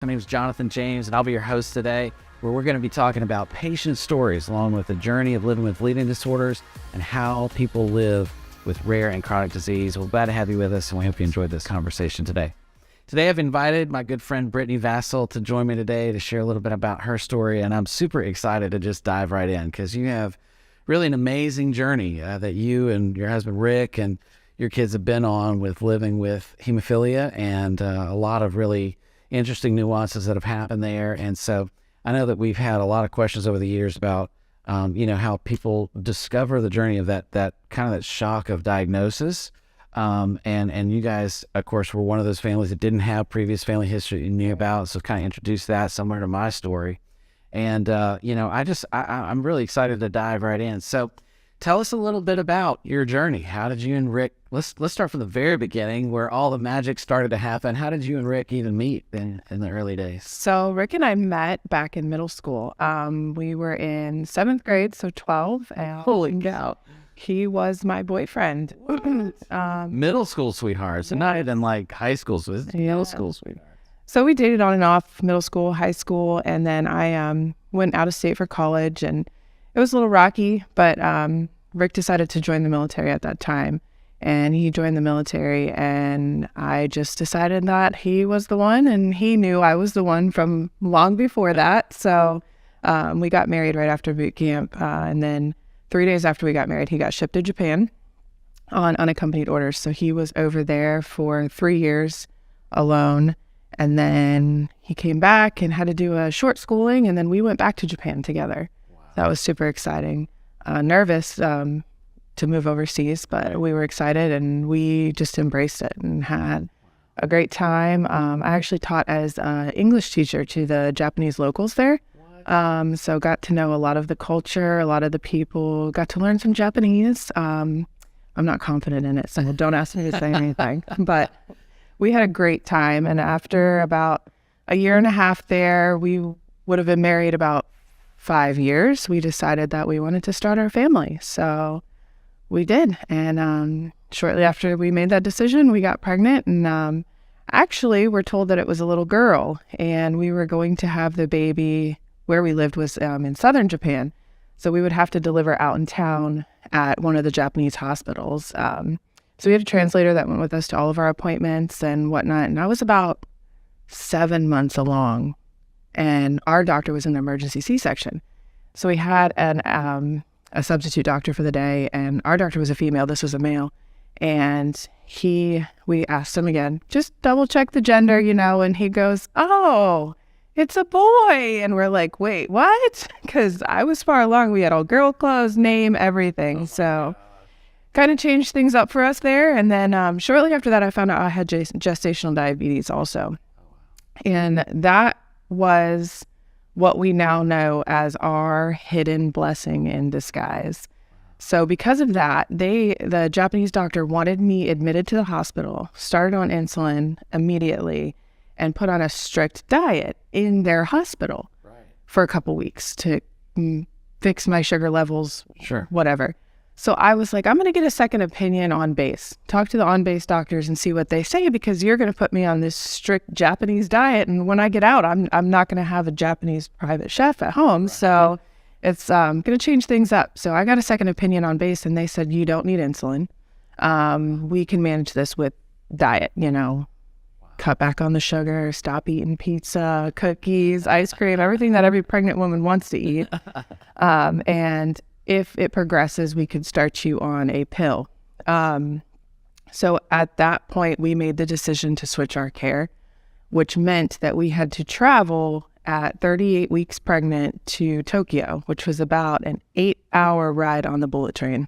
My name is Jonathan James, and I'll be your host today, where we're going to be talking about patient stories along with the journey of living with bleeding disorders and how people live with rare and chronic disease. We're glad to have you with us, and we hope you enjoyed this conversation today. Today, I've invited my good friend Brittnee Vasil to join me today to share a little bit about her story, and I'm super excited to just dive right in because you have really an amazing journey that you and your husband Rick and your kids have been on with living with hemophilia, and a lot of really interesting nuances that have happened there. And so I know that we've had a lot of questions over the years about, how people discover the journey of that kind of that shock of diagnosis. And you guys, of course, were one of those families that didn't have previous family history you knew about. So kind of introduced that somewhere to my story. And, I'm really excited to dive right in. So tell us a little bit about your journey. How did you and Rick, let's start from the very beginning where all the magic started to happen. How did you and Rick even meet in the early days? So Rick and I met back in middle school. We were in 7th grade, so 12. And Holy cow. He was my boyfriend. Middle school sweethearts, and not even like high school sweethearts. Middle school sweethearts. So we dated on and off middle school, high school, and then I went out of state for college, and it was a little rocky, but Rick decided to join the military at that time, and he joined the military, and I just decided that he was the one, and he knew I was the one from long before that. So we got married right after boot camp, and then 3 days after we got married, he got shipped to Japan on unaccompanied orders. So he was over there for 3 years alone. And then he came back and had to do a short schooling, and then we went back to Japan together. Wow. That was super exciting. Nervous to move overseas, but we were excited, and we just embraced it and had a great time. I actually taught as an English teacher to the Japanese locals there. So got to know a lot of the culture, a lot of the people, got to learn some Japanese. I'm not confident in it, so don't ask me to say anything. But we had a great time, and after about a year and a half there, we would have been married about 5 years. We decided that we wanted to start our family, so we did. And shortly after we made that decision, we got pregnant, and actually we're told that it was a little girl, and we were going to have the baby where we lived was in southern Japan, so we would have to deliver out in town at one of the Japanese hospitals. So we had a translator that went with us to all of our appointments and whatnot. And I was about 7 months along, and our doctor was in an emergency C-section. So we had a substitute doctor for the day, and our doctor was a female. This was a male. And we asked him again, just double check the gender, and he goes, "Oh, it's a boy." And we're like, "Wait, what?" Because I was far along. We had all girl clothes, name, everything. So kind of changed things up for us there. And then shortly after that, I found out I had gestational diabetes also. And that was what we now know as our hidden blessing in disguise. So because of that, the Japanese doctor wanted me admitted to the hospital, started on insulin immediately, and put on a strict diet in their hospital for a couple weeks to fix my sugar levels, whatever. So I was like, I'm going to get a second opinion on base. Talk to the on-base doctors and see what they say, because you're going to put me on this strict Japanese diet. And when I get out, I'm not going to have a Japanese private chef at home. Right. So it's going to change things up. So I got a second opinion on base, and they said, you don't need insulin. We can manage this with diet, cut back on the sugar, stop eating pizza, cookies, ice cream, everything that every pregnant woman wants to eat. And if it progresses, we could start you on a pill. So at that point, we made the decision to switch our care, which meant that we had to travel at 38 weeks pregnant to Tokyo, which was about an 8-hour ride on the bullet train.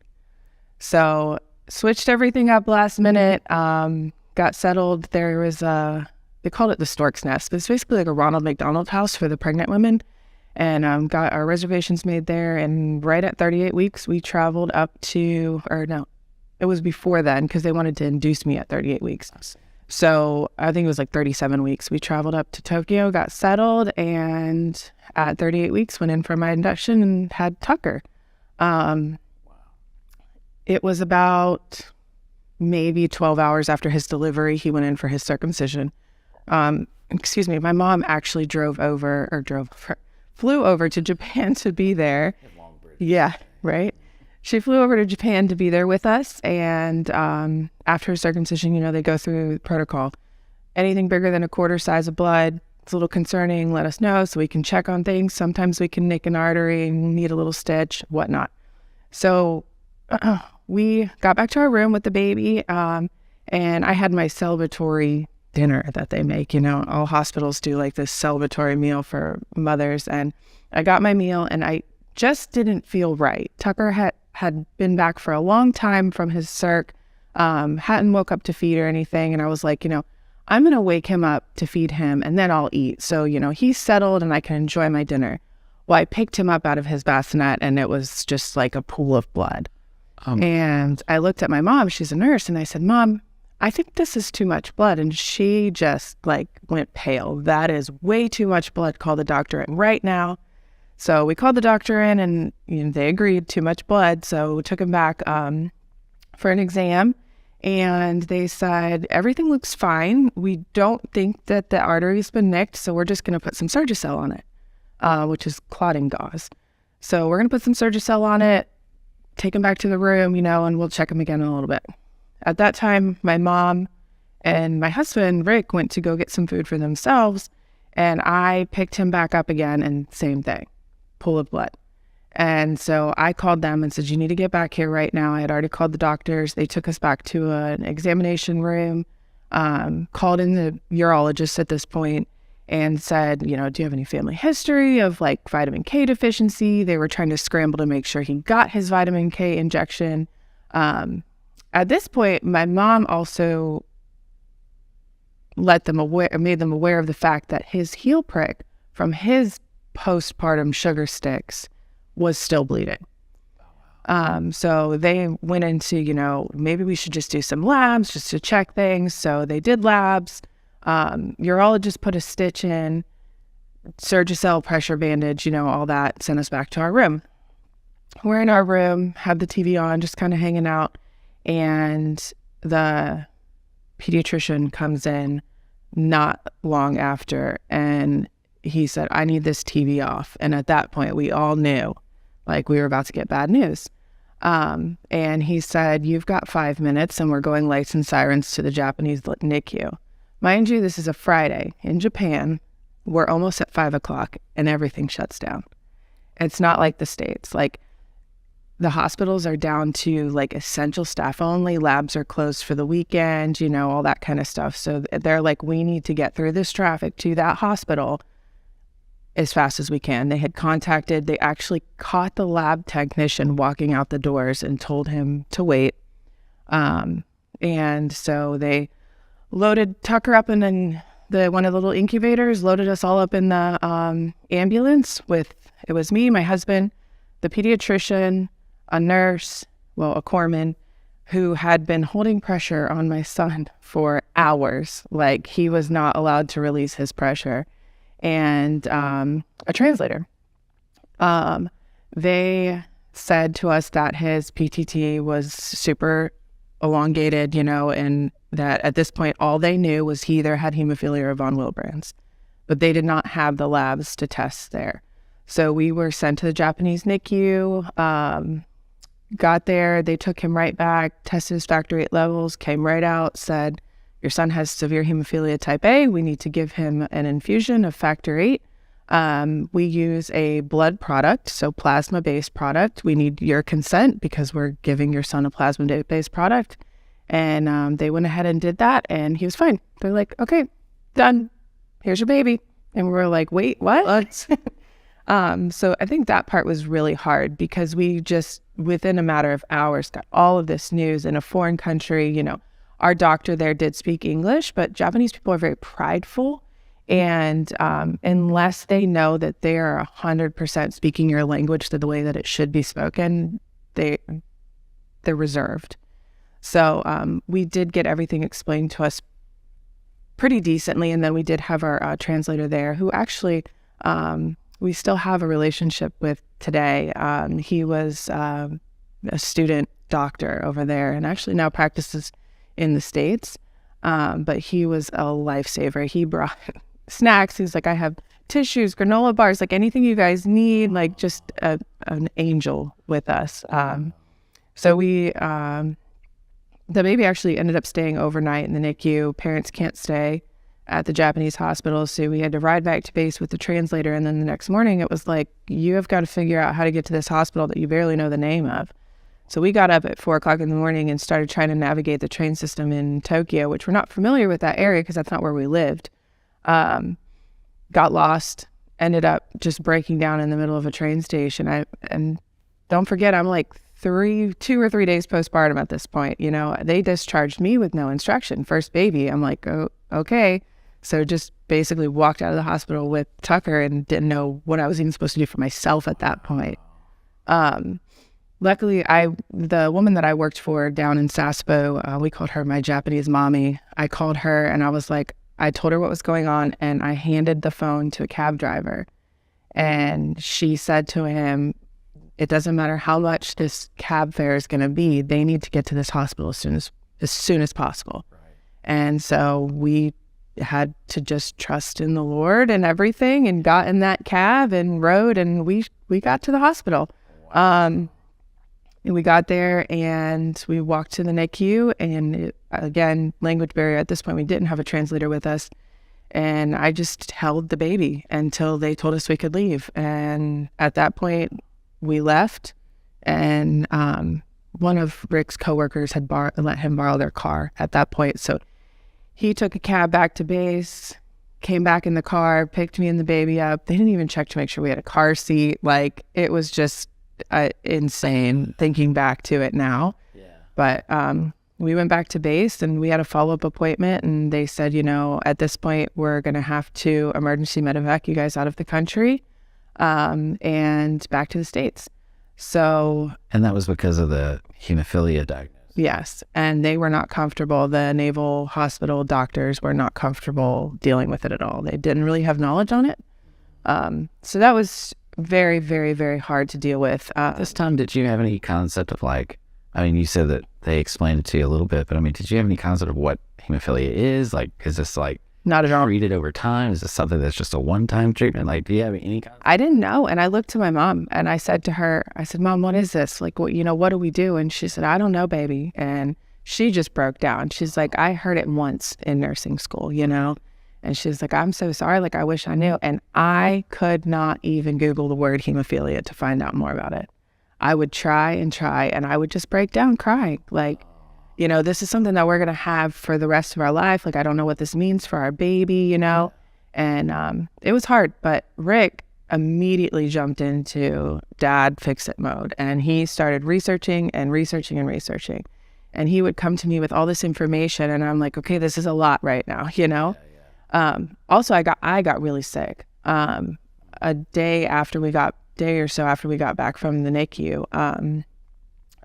So switched everything up last minute, got settled. There was they called it the Stork's Nest, but it's basically like a Ronald McDonald house for the pregnant women. And got our reservations made there. And right at 38 weeks, we traveled up to, or no, it was before then, because they wanted to induce me at 38 weeks. So I think it was like 37 weeks. We traveled up to Tokyo, got settled, and at 38 weeks, went in for my induction and had Tucker. It was about maybe 12 hours after his delivery, he went in for his circumcision. my mom actually flew over to Japan to be there. Yeah, right. She flew over to Japan to be there with us. And after circumcision, they go through protocol. Anything bigger than a quarter size of blood, it's a little concerning. Let us know so we can check on things. Sometimes we can nick an artery and need a little stitch, whatnot. So we got back to our room with the baby. And I had my celebratory dinner that they make. All hospitals do like this celebratory meal for mothers. And I got my meal and I just didn't feel right. Tucker had been back for a long time from his circ, hadn't woke up to feed or anything. And I was like, I'm going to wake him up to feed him and then I'll eat. So, he's settled and I can enjoy my dinner. Well, I picked him up out of his bassinet and it was just like a pool of blood. And I looked at my mom, she's a nurse, and I said, Mom, I think this is too much blood. And she just went pale. That is way too much blood. Call the doctor in right now. So we called the doctor in and they agreed, too much blood. So we took him back for an exam and they said, everything looks fine. We don't think that the artery's been nicked. So we're just going to put some Surgicel on it, which is clotting gauze. So we're going to put some Surgicel on it, take him back to the room, and we'll check him again in a little bit. At that time, my mom and my husband, Rick, went to go get some food for themselves. And I picked him back up again and same thing. Pool of blood. And so I called them and said, you need to get back here right now. I had already called the doctors. They took us back to an examination room, called in the urologist at this point and said, do you have any family history of vitamin K deficiency? They were trying to scramble to make sure he got his vitamin K injection. At this point, my mom also made them aware of the fact that his heel prick from his postpartum sugar sticks was still bleeding. So they went into, maybe we should just do some labs just to check things. So they did labs. Urologist put a stitch in, Surgicel, pressure bandage, all that, sent us back to our room. We're in our room, have the TV on, just kind of hanging out. And the pediatrician comes in not long after and he said, I need this TV off. And at that point, we all knew we were about to get bad news. And he said, you've got 5 minutes and we're going lights and sirens to the Japanese NICU. Mind you, this is a Friday in Japan. We're almost at 5 o'clock and everything shuts down. It's not like the States. The hospitals are down to essential staff only. Labs are closed for the weekend, all that kind of stuff. So they're we need to get through this traffic to that hospital as fast as we can. They actually caught the lab technician walking out the doors and told him to wait. And so they loaded Tucker up in one of the little incubators, loaded us all up in the ambulance it was me, my husband, the pediatrician, a nurse, a corpsman, who had been holding pressure on my son for hours. He was not allowed to release his pressure. And a translator. They said to us that his PTT was super elongated, and that at this point, all they knew was he either had hemophilia or von Willebrand's, but they did not have the labs to test there. So we were sent to the Japanese NICU, got there, they took him right back, tested his factor VIII levels, came right out, said, your son has severe hemophilia type A. We need to give him an infusion of factor VIII. We use a blood product, so plasma-based product. We need your consent because we're giving your son a plasma-based product. And they went ahead and did that, and he was fine. They're like, okay, done. Here's your baby. And we were like, wait, what? So I think that part was really hard because we just, within a matter of hours, got all of this news in a foreign country. Our doctor there did speak English, but Japanese people are very prideful. And unless they know that they are 100% speaking your language the way that it should be spoken, they're reserved. So we did get everything explained to us pretty decently. And then we did have our translator there who actually we still have a relationship with today. He was a student doctor over there and actually now practices in the States. But he was a lifesaver. He brought snacks. He's like, I have tissues, granola bars, like anything you guys need, like just an angel with us. So the baby actually ended up staying overnight in the NICU. Parents can't stay at the Japanese hospital, so we had to ride back to base with the translator. And then the next morning it was like, you have got to figure out how to get to this hospital that you barely know the name of. So we got up at 4:00 in the morning and started trying to navigate the train system in Tokyo, which we're not familiar with that area because that's not where we lived. Got lost, ended up just breaking down in the middle of a train station. And don't forget, I'm like 2 or 3 days postpartum at this point. You know, they discharged me with no instruction. First baby. I'm like, oh, okay. So just basically walked out of the hospital with Tucker and didn't know what I was even supposed to do for myself at that point. Luckily, the woman that I worked for down in Sasebo, we called her my Japanese mommy. I called her and I was like, I told her what was going on, and I handed the phone to a cab driver. And she said to him, it doesn't matter how much this cab fare is going to be, they need to get to this hospital as soon as possible. Right. And so we had to just trust in the Lord and everything, and got in that cab and rode, and we got to the hospital. Wow. We got there and we walked to the NICU, and again, language barrier. At this point, we didn't have a translator with us. And I just held the baby until they told us we could leave. And at that point, we left. And one of Rick's coworkers had let him borrow their car at that point. So he took a cab back to base, came back in the car, picked me and the baby up. They didn't even check to make sure we had a car seat. Like, it was just insane thinking back to it now. Yeah. But we went back to base and we had a follow-up appointment, and they said, you know, at this point we're going to have to emergency medevac you guys out of the country and back to the States. So, and that was because of the hemophilia diagnosis. Yes, and they were not comfortable. The naval hospital doctors were not comfortable dealing with it at all. They didn't really have knowledge on it. So that was very, very, very hard to deal with. This time, did you have any concept of, like, I mean, you said that they explained it to you a little bit, but I mean, did you have any concept of what hemophilia is? Like, is this like not at all treated over time? Is this something that's just a one-time treatment? Like, do you have any concept? I didn't know. And I looked to my mom and I said to her, I said, Mom, what is this? Like, what do we do? And she said, I don't know, baby. And she just broke down. She's like, I heard it once in nursing school, you know? And she's like, I'm so sorry. Like, I wish I knew. And I could not even Google the word hemophilia to find out more about it. I would try, and I would just break down crying. Like, you know, this is something that we're going to have for the rest of our life. Like, I don't know what this means for our baby, you know? And it was hard, but Rick immediately jumped into dad fix-it mode. And he started researching. And he would come to me with all this information. And I'm like, okay, this is a lot right now, you know? Also, I got really sick. A day or so after we got back from the NICU,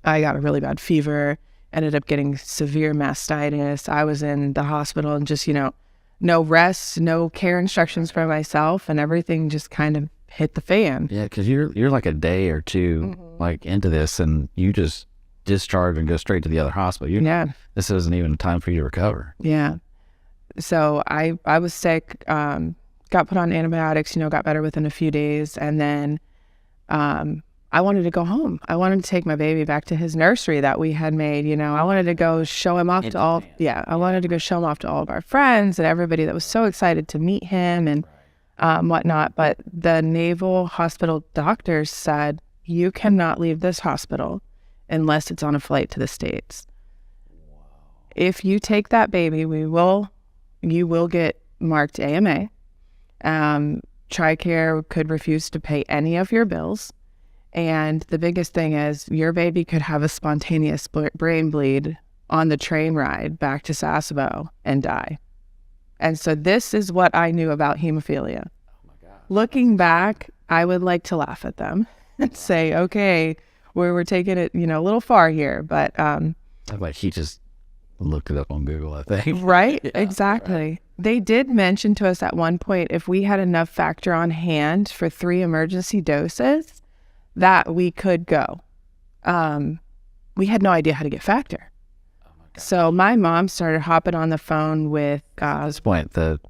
I got a really bad fever, ended up getting severe mastitis. I was in the hospital and just, you know, no rest, no care instructions for myself, and everything just kind of hit the fan. Yeah, because you're like a day or two like into this, and you just discharge and go straight to the other hospital. This isn't even time for you to recover. Yeah. So I was sick, got put on antibiotics, you know, got better within a few days. And then I wanted to go home. I wanted to take my baby back to his nursery that we had made, you know. I wanted to go show him off I wanted to go show him off to all of our friends and everybody that was so excited to meet him and whatnot. But the naval hospital doctors said, you cannot leave this hospital unless it's on a flight to the States. Wow. If you take that baby, you will get marked AMA. TRICARE could refuse to pay any of your bills. And the biggest thing is your baby could have a spontaneous brain bleed on the train ride back to Sasebo and die. And so this is what I knew about hemophilia. Oh my God. Looking back, I would like to laugh at them and say, okay, we're taking it, you know, a little far here. But like he just looked it up on Google, I think. Right? Yeah, exactly. Right. They did mention to us at one point, if we had enough factor on hand for 3 emergency doses, that we could go. We had no idea how to get factor. Oh my God. So my mom started hopping on the phone with... At this point, the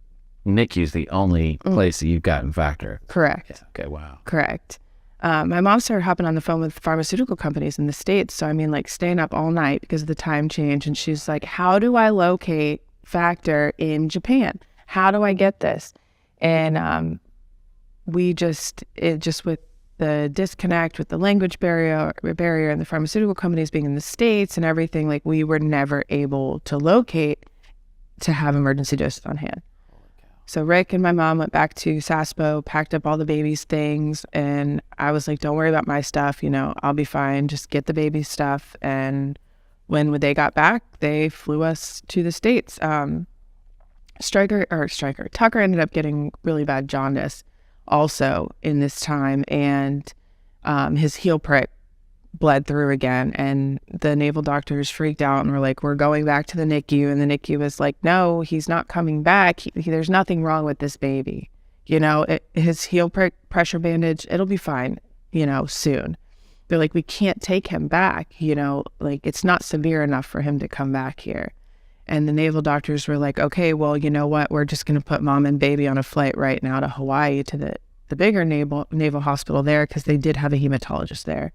NICU is the only place that you've gotten factor. Correct. Yeah. Okay, wow. Correct. My mom started hopping on the phone with pharmaceutical companies in the States. So, I mean, like staying up all night because of the time change. And she's like, how do I locate factor in Japan? How do I get this? And just with the disconnect with the language barrier and the pharmaceutical companies being in the States and everything, like we were never able to locate to have emergency doses on hand. So Rick and my mom went back to Saspo, packed up all the baby's things, and I was like, don't worry about my stuff, I'll be fine, just get the baby's stuff. And when they got back, they flew us to the States. Tucker ended up getting really bad jaundice also in this time, and his heel prick bled through again, and the naval doctors freaked out and were like, we're going back to the NICU. And the NICU was like, no, he's not coming back. There's nothing wrong with this baby. His heel prick pressure bandage, it'll be fine, soon. They're like, we can't take him back, like it's not severe enough for him to come back here. And the naval doctors were like, okay, well, you know what? We're just going to put mom and baby on a flight right now to Hawaii to the bigger naval hospital there, because they did have a hematologist there.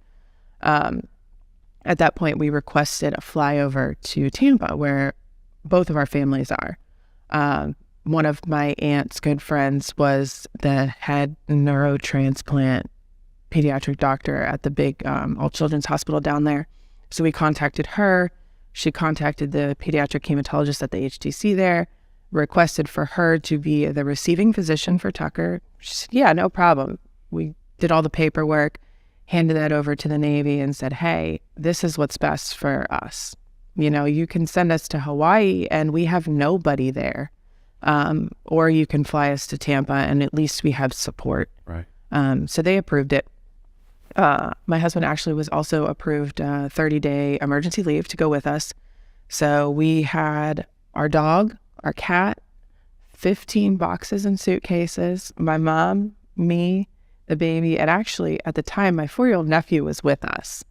At that point, we requested a flyover to Tampa, where both of our families are. One of my aunt's good friends was the head neurotransplant pediatric doctor at the big all children's hospital down there. So we contacted her. She contacted the pediatric hematologist at the HTC there, requested for her to be the receiving physician for Tucker. She said, yeah, no problem. We did all the paperwork, handed that over to the Navy and said, hey, this is what's best for us. You can send us to Hawaii and we have nobody there. Or you can fly us to Tampa and at least we have support. Right. So they approved it. My husband actually was also approved 30-day emergency leave to go with us. So we had our dog, our cat, 15 boxes and suitcases, my mom, me, the baby, and actually at the time my 4-year-old nephew was with us.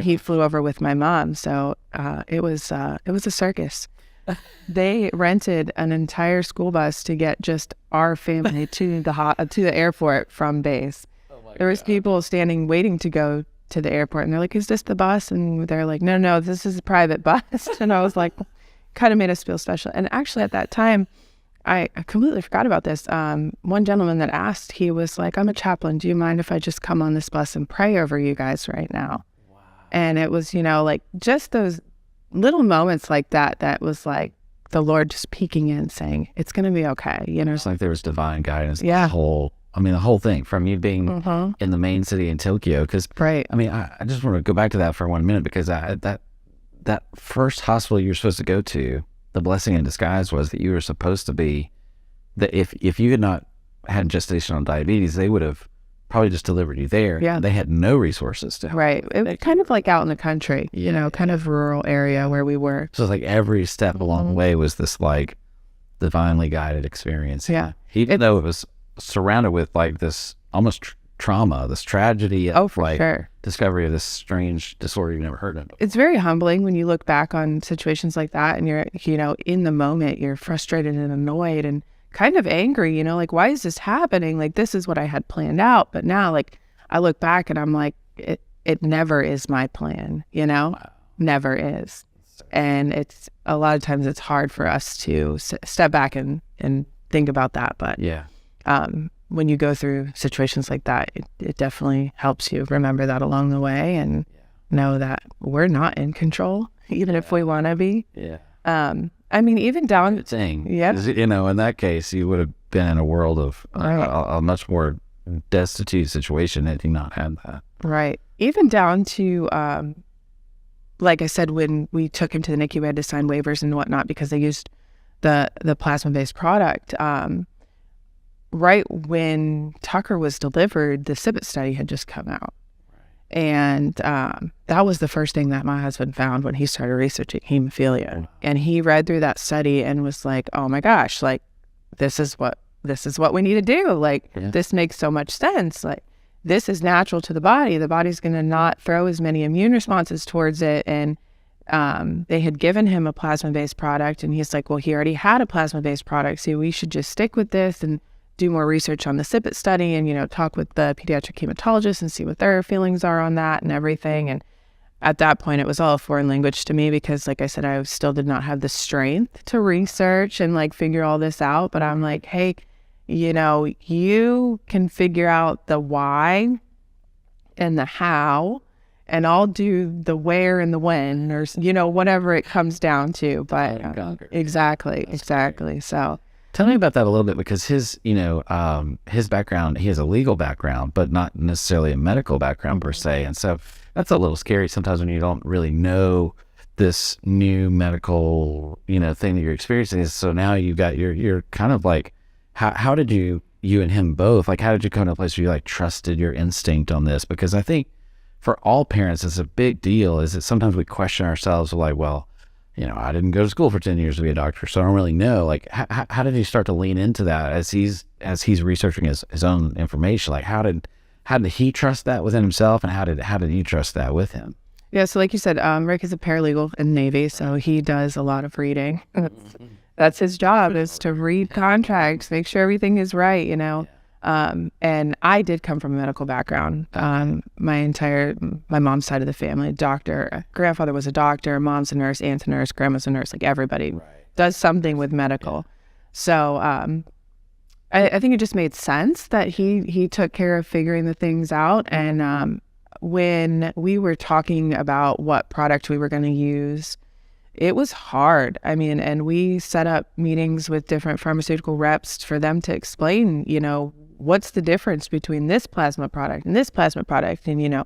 He flew over with my mom, so it was a circus. They rented an entire school bus to get just our family to the airport from base. There was people standing waiting to go to the airport, and they're like, is this the bus? And they're like, no, this is a private bus. And I was like, kind of made us feel special. And actually at that time, I completely forgot about this. One gentleman that asked, he was like, I'm a chaplain. Do you mind if I just come on this bus and pray over you guys right now? Wow. And it was, like just those little moments like that was like the Lord just peeking in saying, it's going to be okay. It's like there was divine guidance. Yeah. The whole thing from you being in the main city in Tokyo. Because, right. I just want to go back to that for 1 minute, because that first hospital you were supposed to go to, the blessing in disguise was that you were supposed to be, that if you had not had gestational diabetes, they would have probably just delivered you there. Yeah. They had no resources to help. Right. It was kind of like out in the country, kind of rural area where we were. So it's like every step along the way was this like divinely guided experience. Yeah. Even though it was surrounded with like this almost trauma, this tragedy of sure. discovery of this strange disorder you've never heard of. It's very humbling when you look back on situations like that and you're, in the moment, you're frustrated and annoyed and kind of angry, like, why is this happening? Like, this is what I had planned out. But now, like, I look back and I'm like, it never is my plan, Wow. Never is. And it's a lot of times it's hard for us to step back and think about that. But yeah. When you go through situations like that, it definitely helps you remember that along the way and know that we're not in control, even if we want to be. Yeah. Even down... Yeah. In that case, you would have been in a world of a much more destitute situation had you not had that. Right. Even down to, like I said, when we took him to the NICU, we had to sign waivers and whatnot because they used the plasma-based product. Right when Tucker was delivered, the SIBIT study had just come out. Right. And that was the first thing that my husband found when he started researching hemophilia. Wow. And he read through that study and was like, oh my gosh, like, this is what we need to do. Like, This makes so much sense. Like, this is natural to the body. The body's going to not throw as many immune responses towards it. And they had given him a plasma-based product, and he's like, well, he already had a plasma-based product, so we should just stick with this and do more research on the SIPPET study and, talk with the pediatric hematologist and see what their feelings are on that and everything. And at that point, it was all a foreign language to me because, like I said, I still did not have the strength to research and like figure all this out. But I'm like, hey, you can figure out the why and the how, and I'll do the where and the when, or, whatever it comes down to. But exactly. So tell me about that a little bit, because his background, he has a legal background, but not necessarily a medical background per se. And so that's a little scary sometimes when you don't really know this new medical, thing that you're experiencing. So now you've got, you're kind of like, how did you and him both, like, how did you come to a place where you like trusted your instinct on this? Because I think for all parents, it's a big deal, is that sometimes we question ourselves like, well, I didn't go to school for 10 years to be a doctor, so I don't really know. Like, how did he start to lean into that as he's researching his own information? Like, how did he trust that within himself, and how did you trust that with him? Yeah, so like you said, Rick is a paralegal in the Navy, so he does a lot of reading. That's his job, is to read contracts, make sure everything is right, And I did come from a medical background. My mom's side of the family, doctor. Grandfather was a doctor, mom's a nurse, aunt's a nurse, grandma's a nurse. Like, everybody does something with medical. So I think it just made sense that he took care of figuring the things out. And when we were talking about what product we were going to use, it was hard. I mean, and we set up meetings with different pharmaceutical reps for them to explain, what's the difference between this plasma product and this plasma product. And,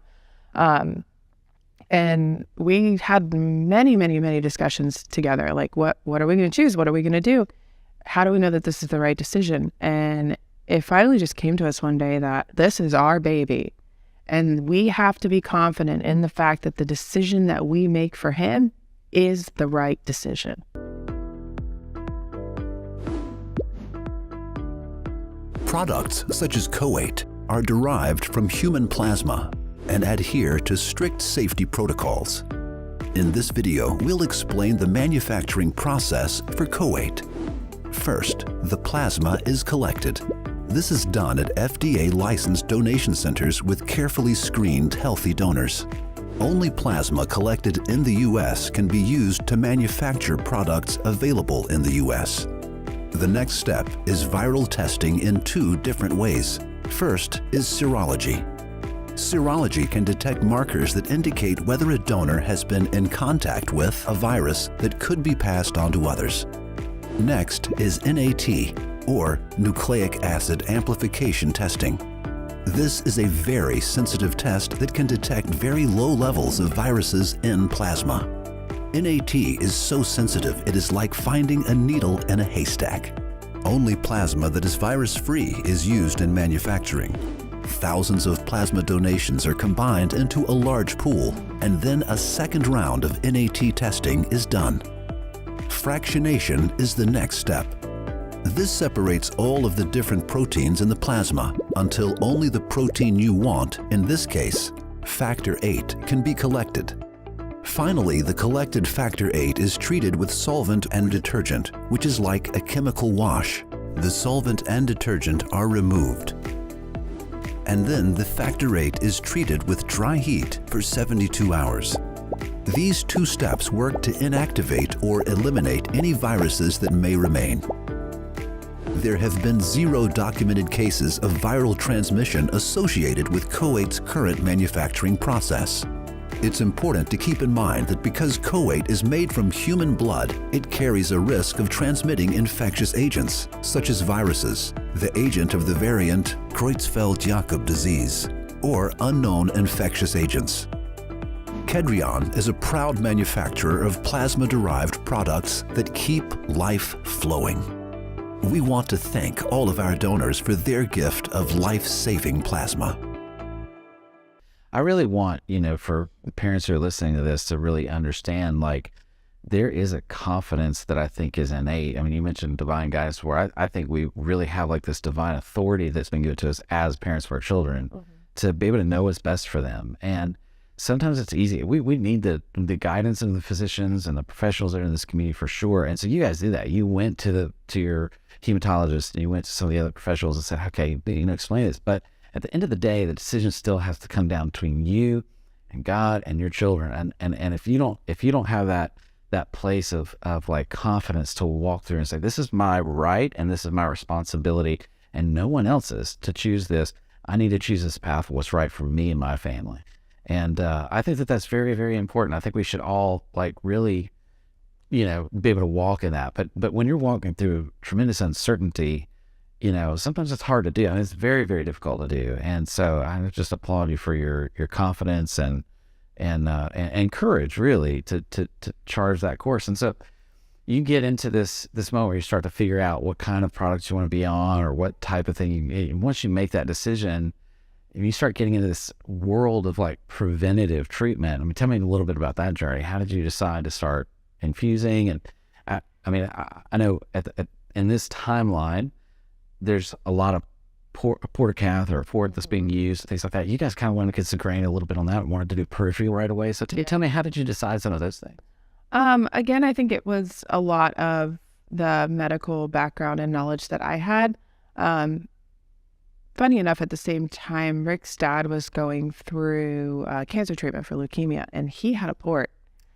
and we had many discussions together. Like, what are we going to choose? What are we going to do? How do we know that this is the right decision? And it finally just came to us one day that this is our baby. And we have to be confident in the fact that the decision that we make for him is the right decision. Products such as Coate are derived from human plasma and adhere to strict safety protocols. In this video, we'll explain the manufacturing process for Coate. First, the plasma is collected. This is done at FDA-licensed donation centers with carefully screened healthy donors. Only plasma collected in the U.S. can be used to manufacture products available in the U.S. The next step is viral testing in two different ways. First is serology. Serology can detect markers that indicate whether a donor has been in contact with a virus that could be passed on to others. Next is NAT, or nucleic acid amplification testing. This is a very sensitive test that can detect very low levels of viruses in plasma. NAT is so sensitive it is like finding a needle in a haystack. Only plasma that is virus-free is used in manufacturing. Thousands of plasma donations are combined into a large pool, and then a second round of NAT testing is done. Fractionation is the next step. This separates all of the different proteins in the plasma until only the protein you want, in this case, factor VIII, can be collected. Finally, the collected factor VIII is treated with solvent and detergent, which is like a chemical wash. The solvent and detergent are removed. And then the factor VIII is treated with dry heat for 72 hours. These two steps work to inactivate or eliminate any viruses that may remain. There have been 0 documented cases of viral transmission associated with Coate's current manufacturing process. It's important to keep in mind that because Coate is made from human blood, it carries a risk of transmitting infectious agents, such as viruses, the agent of the variant Creutzfeldt-Jakob disease, or unknown infectious agents. Kedrion is a proud manufacturer of plasma-derived products that keep life flowing. We want to thank all of our donors for their gift of life-saving plasma. I really want, for parents who are listening to this to really understand, like, there is a confidence that I think is innate. I mean, you mentioned divine guidance, where I think we really have like this divine authority that's been given to us as parents for our children to be able to know what's best for them. And sometimes it's easy. We need the guidance of the physicians and the professionals that are in this community for sure. And so you guys did that. You went to your hematologist and you went to some of the other professionals and said, okay, explain this. But at the end of the day, the decision still has to come down between you and God and your children. And if you don't have that place of like confidence to walk through and say, this is my right and this is my responsibility and no one else's to choose this. I need to choose this path, what's right for me and my family. And I think that that's very, very important. I think we should all like really, be able to walk in that. But when you're walking through tremendous uncertainty, sometimes it's hard to do. I mean, it's very, very difficult to do. And so I just applaud you for your confidence and courage, really, to charge that course. And so you get into this moment where you start to figure out what kind of products you want to be on or what type of thing. Once you make that decision, you start getting into this world of like preventative treatment. I mean, tell me a little bit about that journey. How did you decide to start infusing? And I know in this timeline, there's a lot of portacath or port that's being used, things like that. You guys kind of wanted to get some grain a little bit on that and wanted to do peripheral right away. So tell me, how did you decide some of those things? Again, I think it was a lot of the medical background and knowledge that I had. Funny enough, at the same time, Rick's dad was going through cancer treatment for leukemia, and he had a port.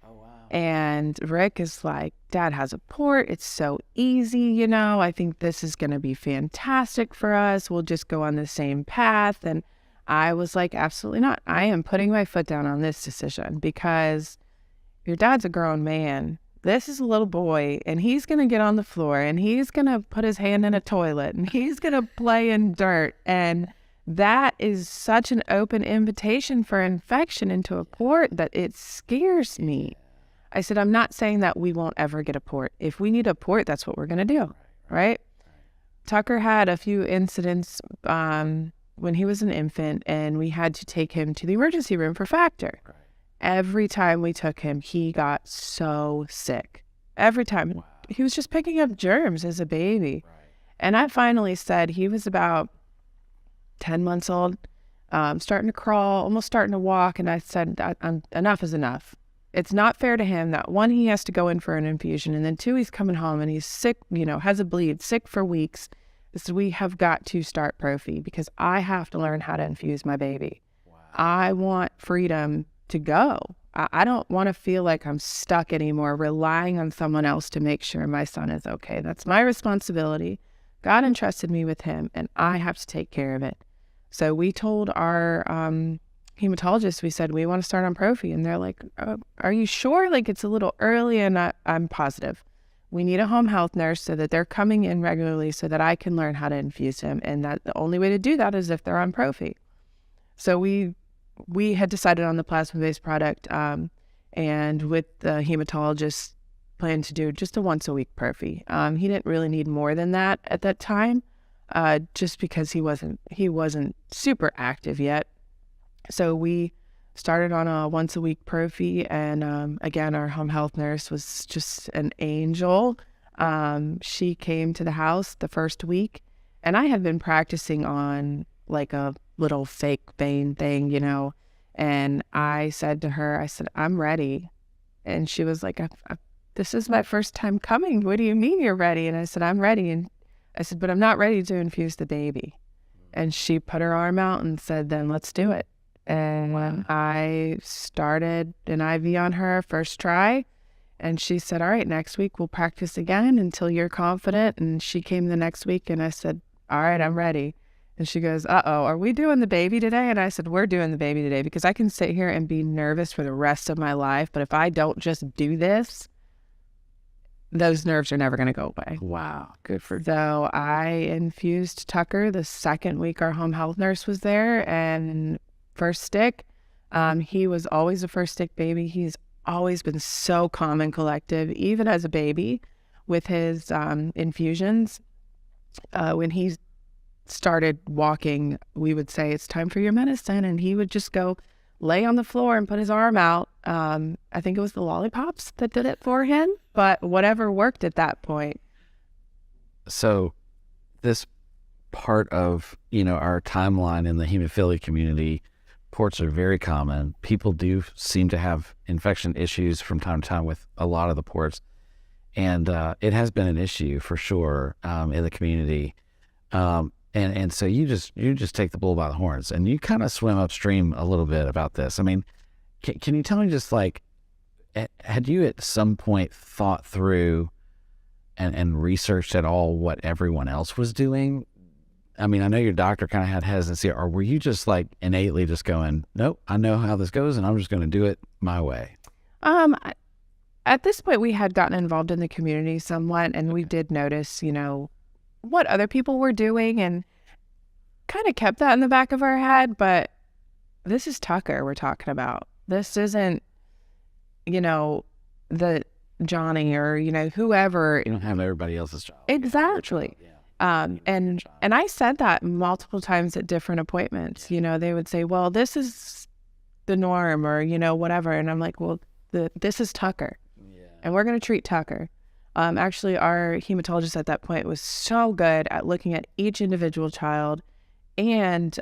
Oh, wow. And Rick is like, Dad has a port. It's so easy, I think this is going to be fantastic for us. We'll just go on the same path. And I was like, absolutely not. I am putting my foot down on this decision because your dad's a grown man. This is a little boy, and he's going to get on the floor, and he's going to put his hand in a toilet, and he's going to play in dirt. And that is such an open invitation for infection into a port that it scares me. I said, I'm not saying that we won't ever get a port. If we need a port, that's what we're going to do, right? Tucker had a few incidents when he was an infant, and we had to take him to the emergency room for factor. Right. Every time we took him, he got so sick. Every time. Wow. He was just picking up germs as a baby. Right. And I finally said, he was about 10 months old, starting to crawl, almost starting to walk. And I said, enough is enough. It's not fair to him that, one, he has to go in for an infusion, and then two, he's coming home and he's sick, has a bleed, sick for weeks. So we have got to start Profi because I have to learn how to infuse my baby. Wow. I want freedom to go. I don't want to feel like I'm stuck anymore, relying on someone else to make sure my son is okay. That's my responsibility. God entrusted me with him, and I have to take care of it. So we told our hematologist, we said, we want to start on Profi. And they're like, are you sure? Like, it's a little early. And I'm positive. We need a home health nurse so that they're coming in regularly so that I can learn how to infuse him. And that the only way to do that is if they're on Profi. So we had decided on the plasma-based product, and with the hematologist planned to do just a once-a-week Profi. He didn't really need more than that at that time, just because he wasn't super active yet. So we started on a once-a-week Profi, and again, our home health nurse was just an angel. She came to the house the first week, and I had been practicing on like a little fake vein thing, and I said to her, I'm ready. And she was like, this is my first time coming. What do you mean you're ready? And I said, I'm ready. And I said, but I'm not ready to infuse the baby. And she put her arm out and said, then let's do it. And I started an IV on her first try. And she said, all right, next week we'll practice again until you're confident. And she came the next week, and I said, all right, I'm ready. And she goes, uh-oh, are we doing the baby today? And I said, we're doing the baby today, because I can sit here and be nervous for the rest of my life. But if I don't just do this, those nerves are never going to go away. Wow. Good for you. So I infused Tucker the second week our home health nurse was there, and first stick. He was always a first stick baby. He's always been so calm and collective, even as a baby, with his infusions. When he started walking, we would say, it's time for your medicine, and he would just go lay on the floor and put his arm out. I think it was the lollipops that did it for him, but whatever worked at that point. So this part of, our timeline in the hemophilia community, ports are very common. People do seem to have infection issues from time to time with a lot of the ports. And it has been an issue for sure in the community. And so you just take the bull by the horns and you kind of swim upstream a little bit about this. I mean, can you tell me just like, had you at some point thought through and researched at all what everyone else was doing? I mean, I know your doctor kind of had hesitancy, or were you just like innately just going, nope, I know how this goes and I'm just going to do it my way? At this point, we had gotten involved in the community somewhat, and we did notice, what other people were doing and kind of kept that in the back of our head. But this is Tucker we're talking about. This isn't, the Johnny or, whoever. You don't have everybody else's child. Exactly. Yeah. And I said that multiple times at different appointments. They would say, well, this is the norm or, whatever. And I'm like, well, this is Tucker. And we're going to treat Tucker. Actually, our hematologist at that point was so good at looking at each individual child and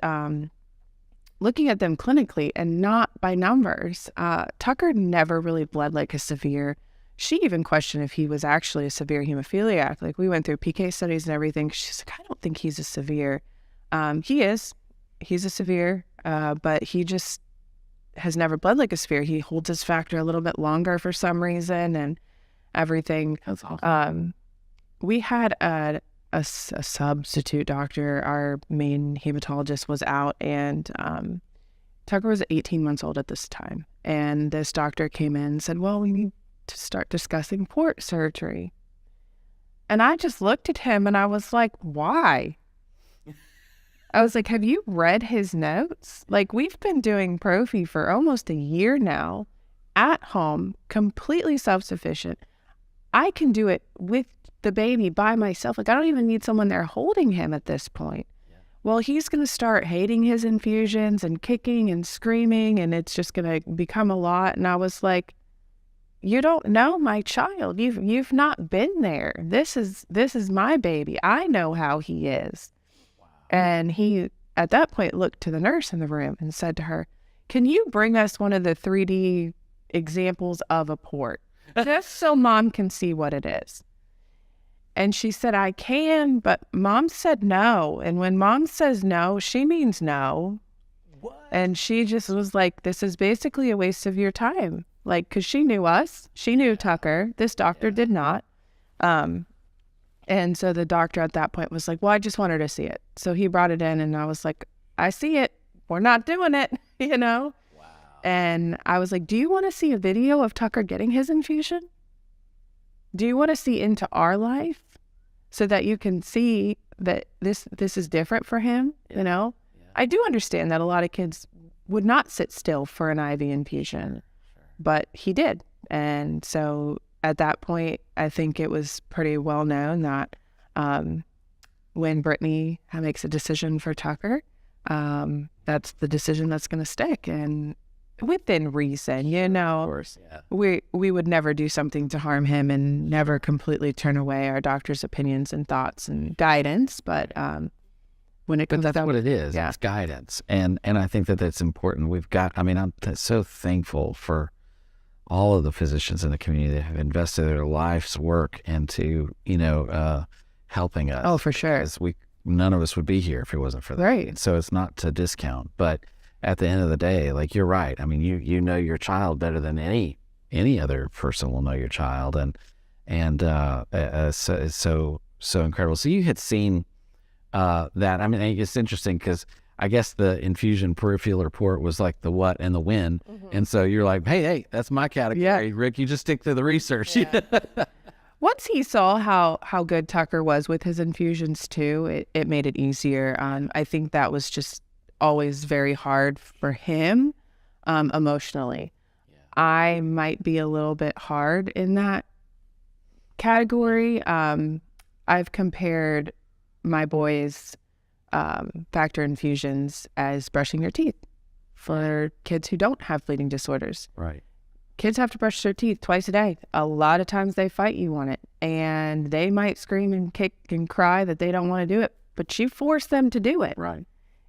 looking at them clinically and not by numbers. Tucker never really bled like a severe. She even questioned if he was actually a severe hemophiliac. Like, we went through PK studies and everything. She's like, I don't think he's a severe. He is. He's a severe, but he just has never bled like a severe. He holds his factor a little bit longer for some reason and everything. That's awesome. We had a substitute doctor. Our main hematologist was out, and Tucker was 18 months old at this time. And this doctor came in and said, well, we need to start discussing port surgery. And I just looked at him and I was like, why? I was like, have you read his notes? Like, we've been doing prophy for almost a year now at home, completely self-sufficient. I can do it with the baby by myself. Like, I don't even need someone there holding him at this point. Yeah. Well, he's going to start hating his infusions and kicking and screaming, and it's just going to become a lot. And I was like, you don't know my child. You've not been there. This is my baby. I know how he is. And he, at that point, looked to the nurse in the room and said to her, can you bring us one of the 3D examples of a port, just so Mom can see what it is? And she said, I can, but Mom said no. And when Mom says no, she means no. What? And she just was like, this is basically a waste of your time. Like, because she knew us. She knew Tucker. This doctor did not. And so the doctor at that point was like, well, I just wanted to see it. So he brought it in and I was like, I see it. We're not doing it, Wow. And I was like, do you want to see a video of Tucker getting his infusion? Do you want to see into our life so that you can see that this is different for him, Yeah. I do understand that a lot of kids would not sit still for an IV infusion, but he did. And so at that point, I think it was pretty well known that when Brittnee makes a decision for Tucker, that's the decision that's going to stick, and within reason. Of course, yeah. We would never do something to harm him and never completely turn away our doctor's opinions and thoughts and guidance. But when it comes, that's what it is. Yeah. It's guidance, and I think that's important. I'm so thankful for all of the physicians in the community that have invested their life's work into, helping us. Oh, for sure. Because none of us would be here if it wasn't for that. Right. So it's not to discount, but at the end of the day, like, you're right. I mean, you know your child better than any other person will know your child, and so it's so incredible. So you had seen that. I mean, it's interesting because I guess the infusion peripheral port was like the what and the when. Mm-hmm. And so you're like, hey, that's my category. Yeah. Rick, you just stick to the research. Yeah. Once he saw how good Tucker was with his infusions too, it made it easier. I think that was just always very hard for him emotionally. Yeah. I might be a little bit hard in that category. I've compared my boys' factor infusions as brushing your teeth for kids who don't have bleeding disorders. Right. Kids have to brush their teeth twice a day. A lot of times they fight you on it, and they might scream and kick and cry that they don't want to do it, but you force them to do it. Right.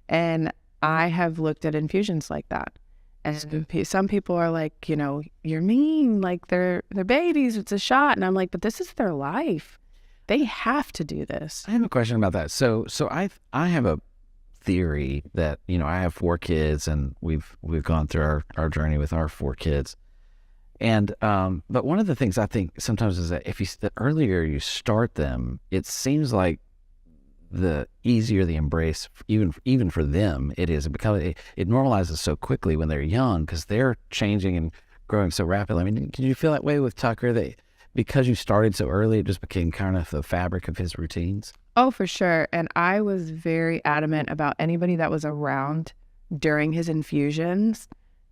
And I have looked at infusions like that. And some people are like, you're mean, like they're babies, it's a shot. And I'm like, but this is their life. They have to do this. I have a question about that. So I have a theory that, I have 4 kids, and we've gone through our journey with our 4 kids. And but one of the things I think sometimes is that the earlier you start them, it seems like the easier the embrace, even for them, it is. It normalizes so quickly when they're young, because they're changing and growing so rapidly. I mean, did you feel that way with Tucker, that because you started so early, it just became kind of the fabric of his routines? Oh, for sure. And I was very adamant about anybody that was around during his infusions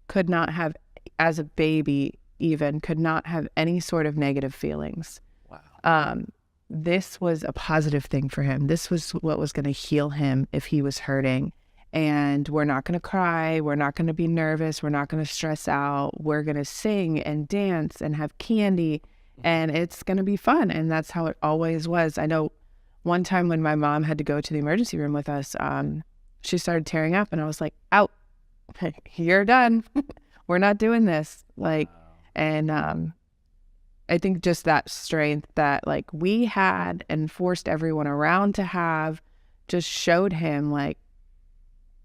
could not have, as a baby even, could not have any sort of negative feelings. Wow. This was a positive thing for him. This was what was going to heal him if he was hurting. And we're not going to cry. We're not going to be nervous. We're not going to stress out. We're going to sing and dance and have candy, and it's going to be fun. And that's how it always was. I know one time when my mom had to go to the emergency room with us, she started tearing up, and I was like, out, you're done. We're not doing this. And I think just that strength that we had and forced everyone around to have just showed him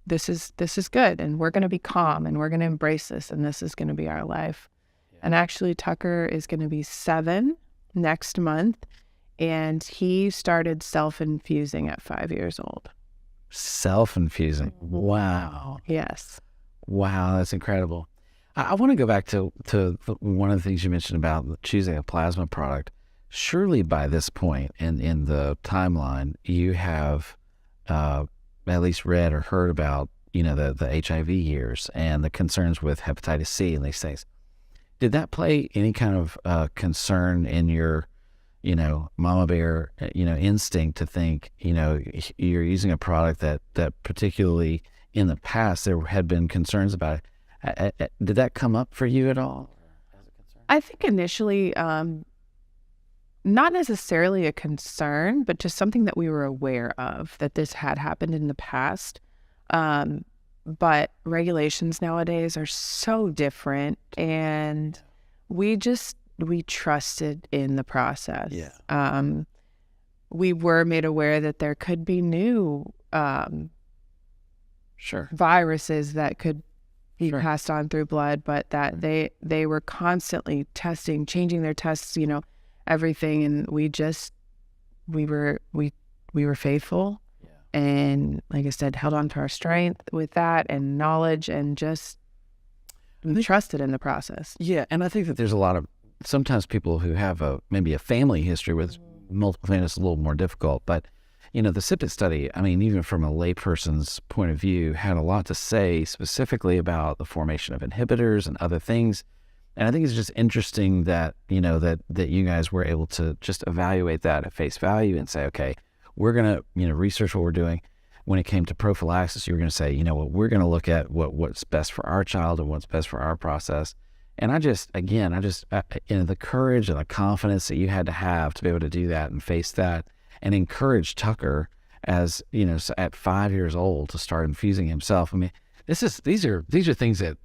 this is good, and we're going to be calm, and we're going to embrace this, and this is going to be our life. Yeah. And actually Tucker is going to be 7 next month, and he started self-infusing at 5 years old. Self-infusing. Wow. Yes. Wow, that's incredible. I want to go back to one of the things you mentioned about choosing a plasma product. Surely by this point in the timeline, you have at least read or heard about, the HIV years and the concerns with hepatitis C and these things. Did that play any kind of concern in your, mama bear, instinct to think, you're using a product that particularly in the past there had been concerns about it? Did that come up for you at all? I think initially, not necessarily a concern, but just something that we were aware of, that this had happened in the past. But regulations nowadays are so different, and we trusted in the process. Yeah. We were made aware that there could be new viruses that could be passed on through blood, but that they were constantly testing, changing their tests, everything. And we were faithful. Yeah. And like I said, held on to our strength with that and knowledge, and just trusted in the process. Yeah. And I think that there's a lot of, sometimes people who have maybe a family history with multiple things, is a little more difficult, but the SIPET study, I mean, even from a layperson's point of view, had a lot to say specifically about the formation of inhibitors and other things. And I think it's just interesting that, that you guys were able to just evaluate that at face value and say, okay, we're going to, research what we're doing. When it came to prophylaxis, you were going to say, we're going to look at what's best for our child and what's best for our process. And I just, the courage and the confidence that you had to have to be able to do that and face that, and encourage Tucker, as at 5 years old, to start infusing himself. I mean, these are things that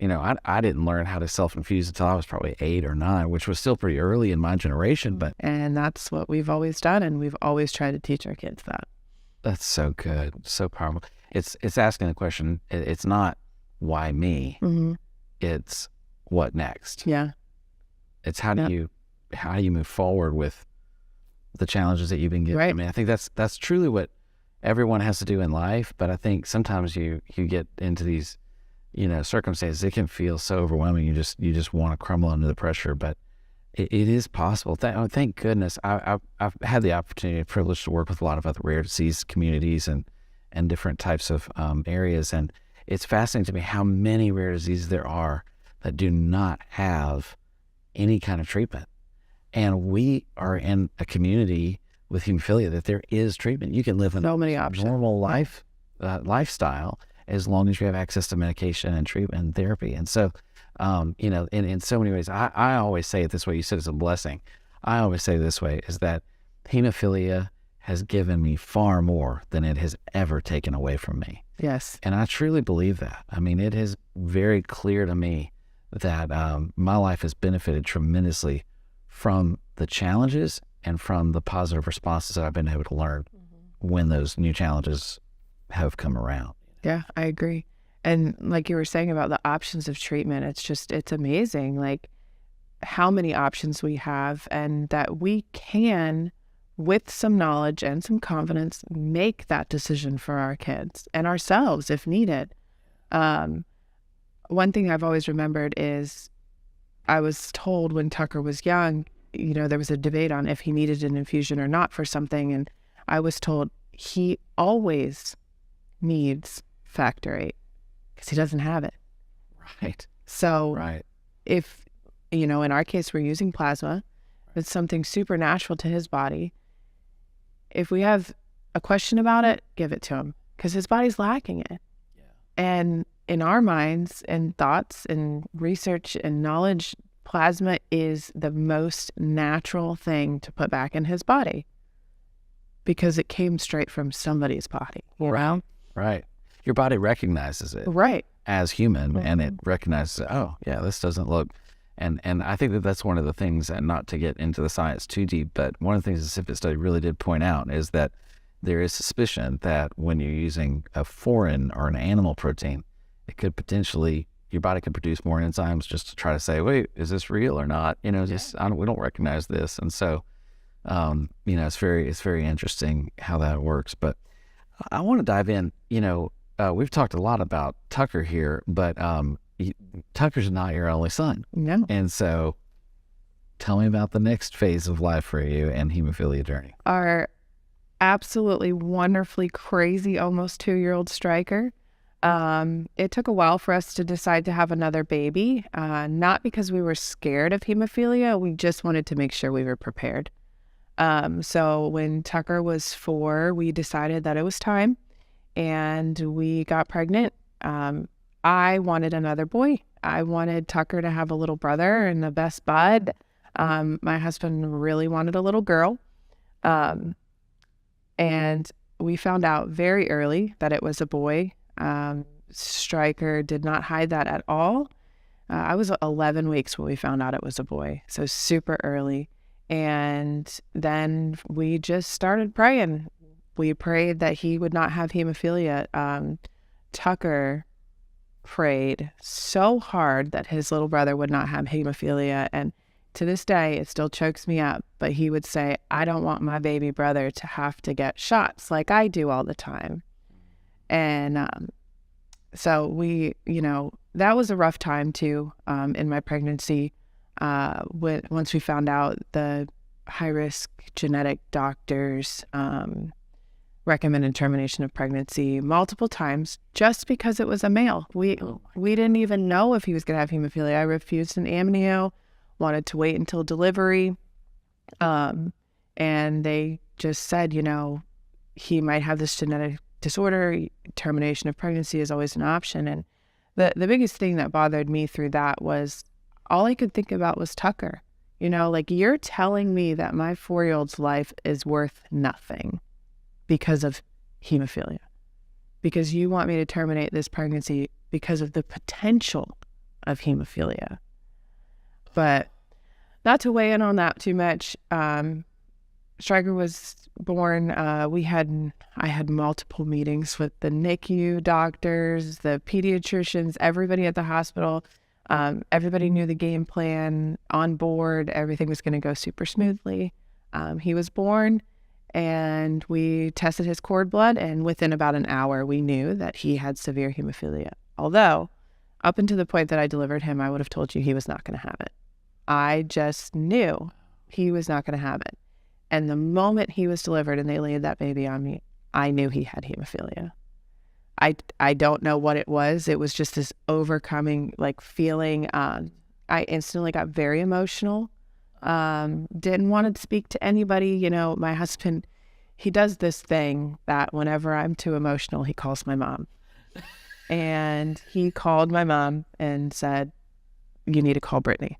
I didn't learn how to self-infuse until I was probably 8 or 9, which was still pretty early in my generation. And that's what we've always done, and we've always tried to teach our kids that. That's so good, so powerful. It's asking the question. It's not why me. Mm-hmm. It's what next. Yeah. It's how do you move forward with the challenges that you've been given. Right. I mean, I think that's truly what everyone has to do in life. But I think sometimes you get into these, circumstances. It can feel so overwhelming. You just want to crumble under the pressure. But it is possible. Thank goodness. I've had the opportunity and privilege to work with a lot of other rare disease communities and different types of areas. And it's fascinating to me how many rare diseases there are that do not have any kind of treatment. And we are in a community with hemophilia that there is treatment. You can live a normal lifestyle as long as you have access to medication and treatment and therapy. And so, in so many ways, I always say it this way. You said it's a blessing. I always say it this way, is that hemophilia has given me far more than it has ever taken away from me. Yes. And I truly believe that. I mean, it is very clear to me that my life has benefited tremendously from the challenges and from the positive responses that I've been able to learn when those new challenges have come around. Yeah, I agree. And like you were saying about the options of treatment, it's amazing, like how many options we have, and that we can, with some knowledge and some confidence, make that decision for our kids and ourselves if needed. One thing I've always remembered is I was told when Tucker was young, there was a debate on if he needed an infusion or not for something. And I was told he always needs factor VIII because he doesn't have it. Right. So Right. if, in our case, we're using plasma, it's something supernatural to his body. If we have a question about it, give it to him because his body's lacking it. Yeah. And in our minds and thoughts and research and knowledge, plasma is the most natural thing to put back in his body because it came straight from somebody's body. Right. Right. Your body recognizes it Right. as human, and it recognizes, oh, yeah, this doesn't look. And I think that that's one of the things, and not to get into the science too deep, but one of the things the SIFIT study really did point out is that there is suspicion that when you're using a foreign or an animal protein, it could potentially, your body could produce more enzymes just to try to say, wait, is this real or not? We don't recognize this. And so, it's very interesting how that works. But I want to dive in. We've talked a lot about Tucker here, but Tucker's not your only son. No. And so tell me about the next phase of life for you and hemophilia journey. Our absolutely wonderfully crazy, almost 2-year-old Striker. It took a while for us to decide to have another baby, not because we were scared of hemophilia. We just wanted to make sure we were prepared. So when Tucker was 4, we decided that it was time, and we got pregnant. I wanted another boy. I wanted Tucker to have a little brother and a best bud. My husband really wanted a little girl. And we found out very early that it was a boy. Striker did not hide that at all. I was 11 weeks when we found out it was a boy, so super early. And then we just started praying. We prayed that he would not have hemophilia. Tucker prayed so hard that his little brother would not have hemophilia. And to this day, it still chokes me up. But he would say, I don't want my baby brother to have to get shots like I do all the time. And so we, that was a rough time too in my pregnancy. Once we found out, the high-risk genetic doctors recommended termination of pregnancy multiple times just because it was a male. We didn't even know if he was going to have hemophilia. I refused an amnio, wanted to wait until delivery, and they just said, he might have this genetic disorder. Termination of pregnancy is always an option. And the biggest thing that bothered me through that was all I could think about was Tucker. You're telling me that my 4-year-old's life is worth nothing because of hemophilia, because you want me to terminate this pregnancy because of the potential of hemophilia. But not to weigh in on that too much, Striker was born. I had multiple meetings with the NICU doctors, the pediatricians, everybody at the hospital. Everybody knew the game plan, on board. Everything was going to go super smoothly. He was born, and we tested his cord blood, and within about an hour, we knew that he had severe hemophilia. Although, up until the point that I delivered him, I would have told you he was not going to have it. I just knew he was not going to have it. And the moment he was delivered and they laid that baby on me, I knew he had hemophilia. I don't know what it was. It was just this overcoming feeling. I instantly got very emotional. Didn't want to speak to anybody. My husband, he does this thing that whenever I'm too emotional, he calls my mom. And he called my mom and said, you need to call Brittnee.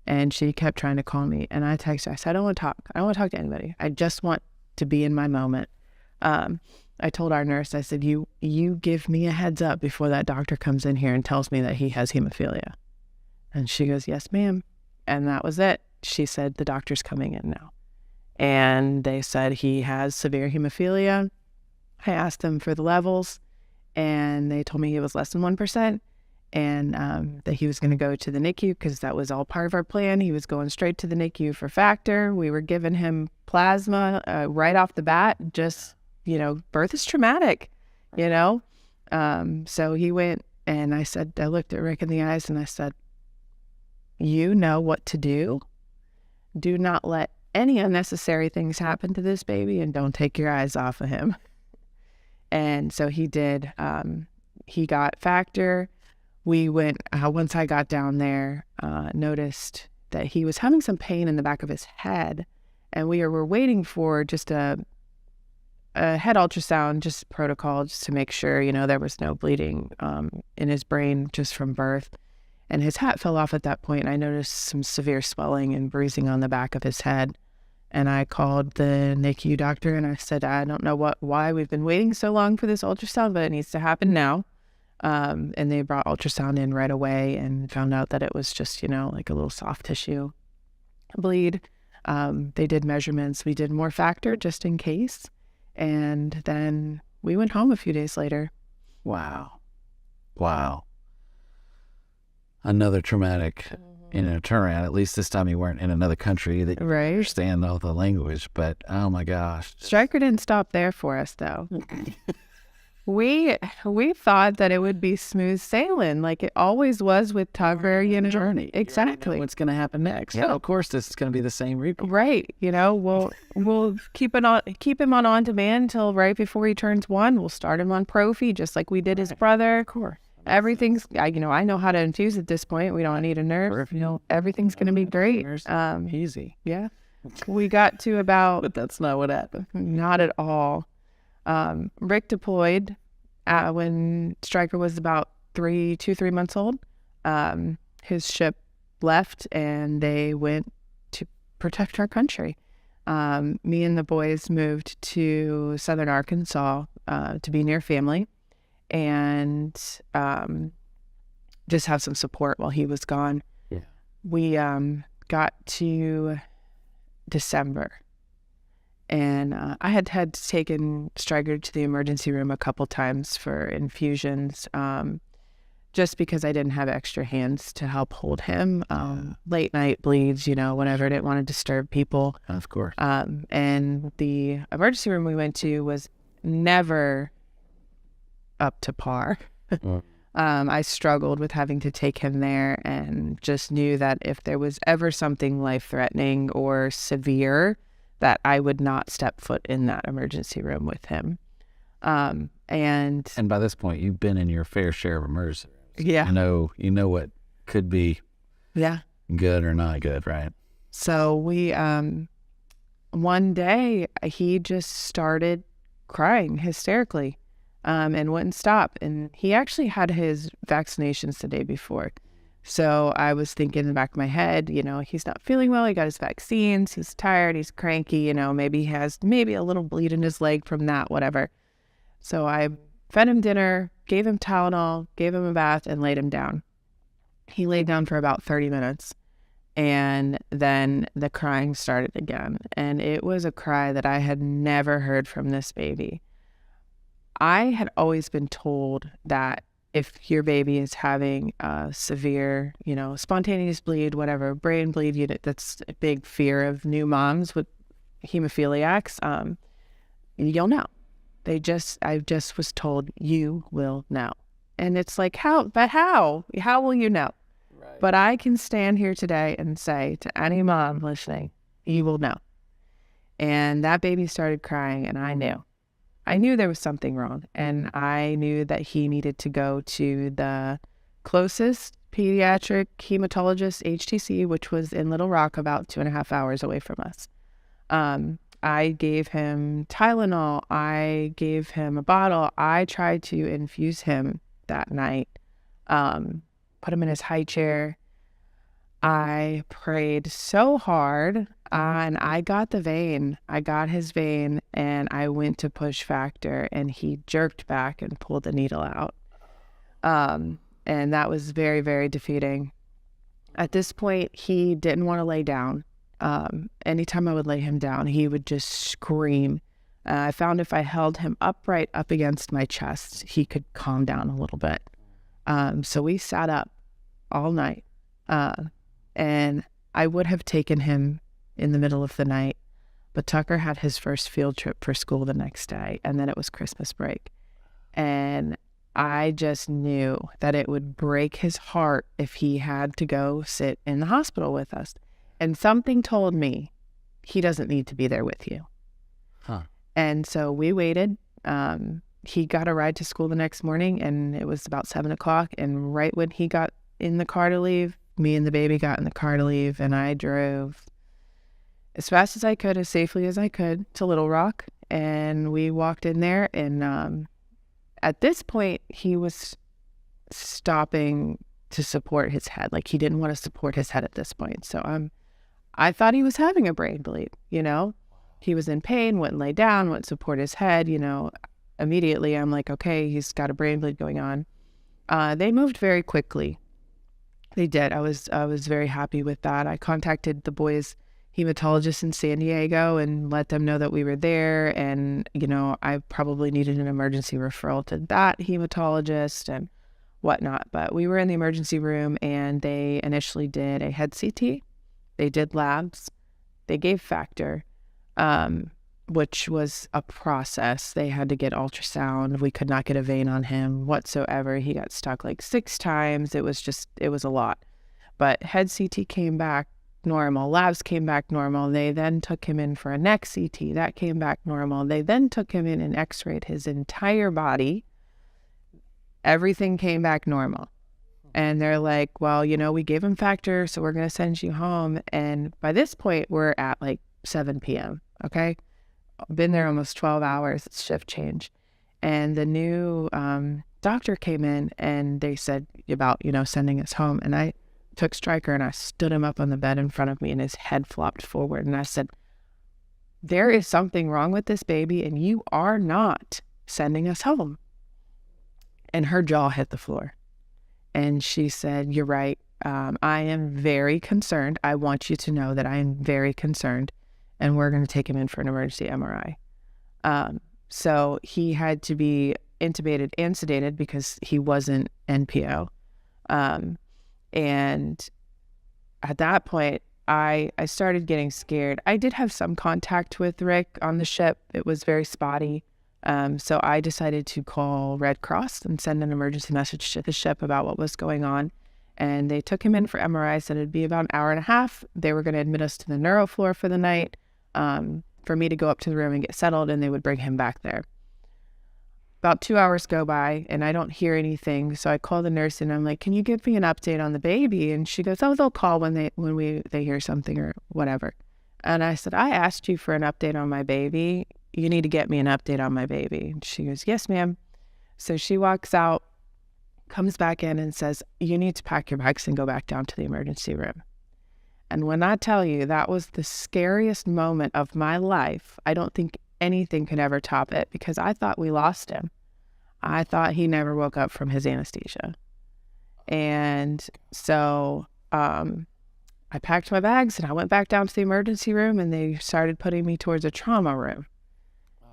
And she kept trying to call me. And I texted her. I said, I don't want to talk. I don't want to talk to anybody. I just want to be in my moment. I told our nurse, I said, you give me a heads up before that doctor comes in here and tells me that he has hemophilia. And she goes, yes, ma'am. And that was it. She said, the doctor's coming in now. And they said he has severe hemophilia. I asked them for the levels, and they told me he was less than 1%, and that he was going to go to the NICU because that was all part of our plan. He was going straight to the NICU for factor. We were giving him plasma right off the bat. Just, birth is traumatic, So he went, and I looked at Rick in the eyes and I said, you know what to do. Do not let any unnecessary things happen to this baby, and don't take your eyes off of him. And so he did. He got factor. We went, once I got down there, noticed that he was having some pain in the back of his head. And we were waiting for just a head ultrasound, just protocol, just to make sure, there was no bleeding in his brain just from birth. And his hat fell off at that point. And I noticed some severe swelling and bruising on the back of his head. And I called the NICU doctor and I said, I don't know why we've been waiting so long for this ultrasound, but it needs to happen now. And they brought ultrasound in right away and found out that it was just, like a little soft tissue bleed. They did measurements. We did more factor just in case. And then we went home a few days later. Wow. Another traumatic turnaround. At least this time you weren't in another country that you understand all the language. But oh my gosh, Stryker didn't stop there for us though. we thought that it would be smooth sailing, like it always was with Tugger. Journey. Exactly. What's going to happen next? Yeah, of course, this is going to be the same repeat. Right. We'll keep him on demand until right before he turns 1. We'll start him on prophy, just like we did his brother. Of course. Everything's, I know how to infuse at this point. We don't need a nurse. Everything's going to be great. Easy. Yeah. We got to about... But that's not what happened. Not at all. Rick deployed when Stryker was about 3 months old. His ship left and they went to protect our country. Me and the boys moved to Southern Arkansas to be near family. And just have some support while he was gone. Yeah. We got to December, and I had taken Stryker to the emergency room a couple times for infusions, just because I didn't have extra hands to help hold him. Late night bleeds, whenever I didn't want to disturb people. Of course. And the emergency room we went to was never up to par. I struggled with having to take him there, and just knew that if there was ever something life-threatening or severe, that I would not step foot in that emergency room with him. And by this point, you've been in your fair share of emergency rooms. Yeah. You know what could be good or not good, right? So we, one day, he just started crying hysterically. And wouldn't stop. And he actually had his vaccinations the day before. So I was thinking in the back of my head, he's not feeling well. He got his vaccines. He's tired. He's cranky. Maybe he has a little bleed in his leg from that, whatever. So I fed him dinner, gave him Tylenol, gave him a bath, and laid him down. He laid down for about 30 minutes. And then the crying started again. And it was a cry that I had never heard from this baby. I had always been told that if your baby is having a severe, spontaneous bleed, whatever, brain bleed, that's a big fear of new moms with hemophiliacs, you'll know. I just was told, you will know. And it's like, how will you know? Right. But I can stand here today and say to any mom listening, you will know. And that baby started crying, and I knew there was something wrong, and I knew that he needed to go to the closest pediatric hematologist, HTC, which was in Little Rock, about 2.5 hours away from us. I gave him Tylenol. I gave him a bottle. I tried to infuse him that night, put him in his high chair. I prayed so hard. And I got the vein. I got his vein, and I went to push factor, and he jerked back and pulled the needle out. And that was very, very defeating. At this point, he didn't want to lay down. Anytime I would lay him down, he would just scream. I found if I held him upright up against my chest, he could calm down a little bit. So we sat up all night. And I would have taken him in the middle of the night, but Tucker had his first field trip for school the next day, and then it was Christmas break. And I just knew that it would break his heart if he had to go sit in the hospital with us. And something told me he doesn't need to be there with you. Huh. And so we waited. He got a ride to school the next morning, and it was about 7:00. And right when he got in the car to leave, me and the baby got in the car to leave, and I drove as fast as I could, as safely as I could, to Little Rock. And we walked in there, and at this point, he was stopping to support his head. Like, he didn't want to support his head at this point. So I thought he was having a brain bleed, you know? He was in pain, wouldn't lay down, wouldn't support his head, you know. Immediately, I'm like, okay, he's got a brain bleed going on. They moved very quickly. They did. I was very happy with that. I contacted the boys' hematologist in San Diego and let them know that we were there, and you know, I probably needed an emergency referral to that hematologist and whatnot. But we were in the emergency room, and they initially did a head CT. They did labs. They gave factor, which was a process. They had to get ultrasound. We could not get a vein on him whatsoever. He got stuck like 6 times. It was a lot. But head CT came back normal. Labs came back normal. They then took him in for a neck CT. That came back normal. They then took him in and x-rayed his entire body. Everything came back normal. And they're like, well, you know, we gave him factor, so we're going to send you home. And by this point, we're at like 7 p.m., okay? Been there almost 12 hours. It's shift change. And the new doctor came in, and they said about, you know, sending us home. And I took Stryker, and I stood him up on the bed in front of me, and his head flopped forward. And I said, there is something wrong with this baby, and you are not sending us home. And her jaw hit the floor. And she said, you're right. I am very concerned. I want you to know that I am very concerned, and we're going to take him in for an emergency MRI. So he had to be intubated and sedated because he wasn't NPO. And at that point, I started getting scared. I did have some contact with Rick on the ship. It was very spotty. So I decided to call Red Cross and send an emergency message to the ship about what was going on. And they took him in for MRI, said it'd be about an hour and a half. They were going to admit us to the neuro floor for the night, for me to go up to the room and get settled, and they would bring him back there. About 2 hours go by, and I don't hear anything. So I call the nurse, and I'm like, can you give me an update on the baby? And she goes, oh, they'll call when they hear something or whatever. And I said, I asked you for an update on my baby. You need to get me an update on my baby. And she goes, yes, ma'am. So she walks out, comes back in, and says, you need to pack your bags and go back down to the emergency room. And when I tell you that was the scariest moment of my life, I don't think anything could ever top it, because I thought we lost him. I thought he never woke up from his anesthesia. And so I packed my bags, and I went back down to the emergency room, and they started putting me towards a trauma room.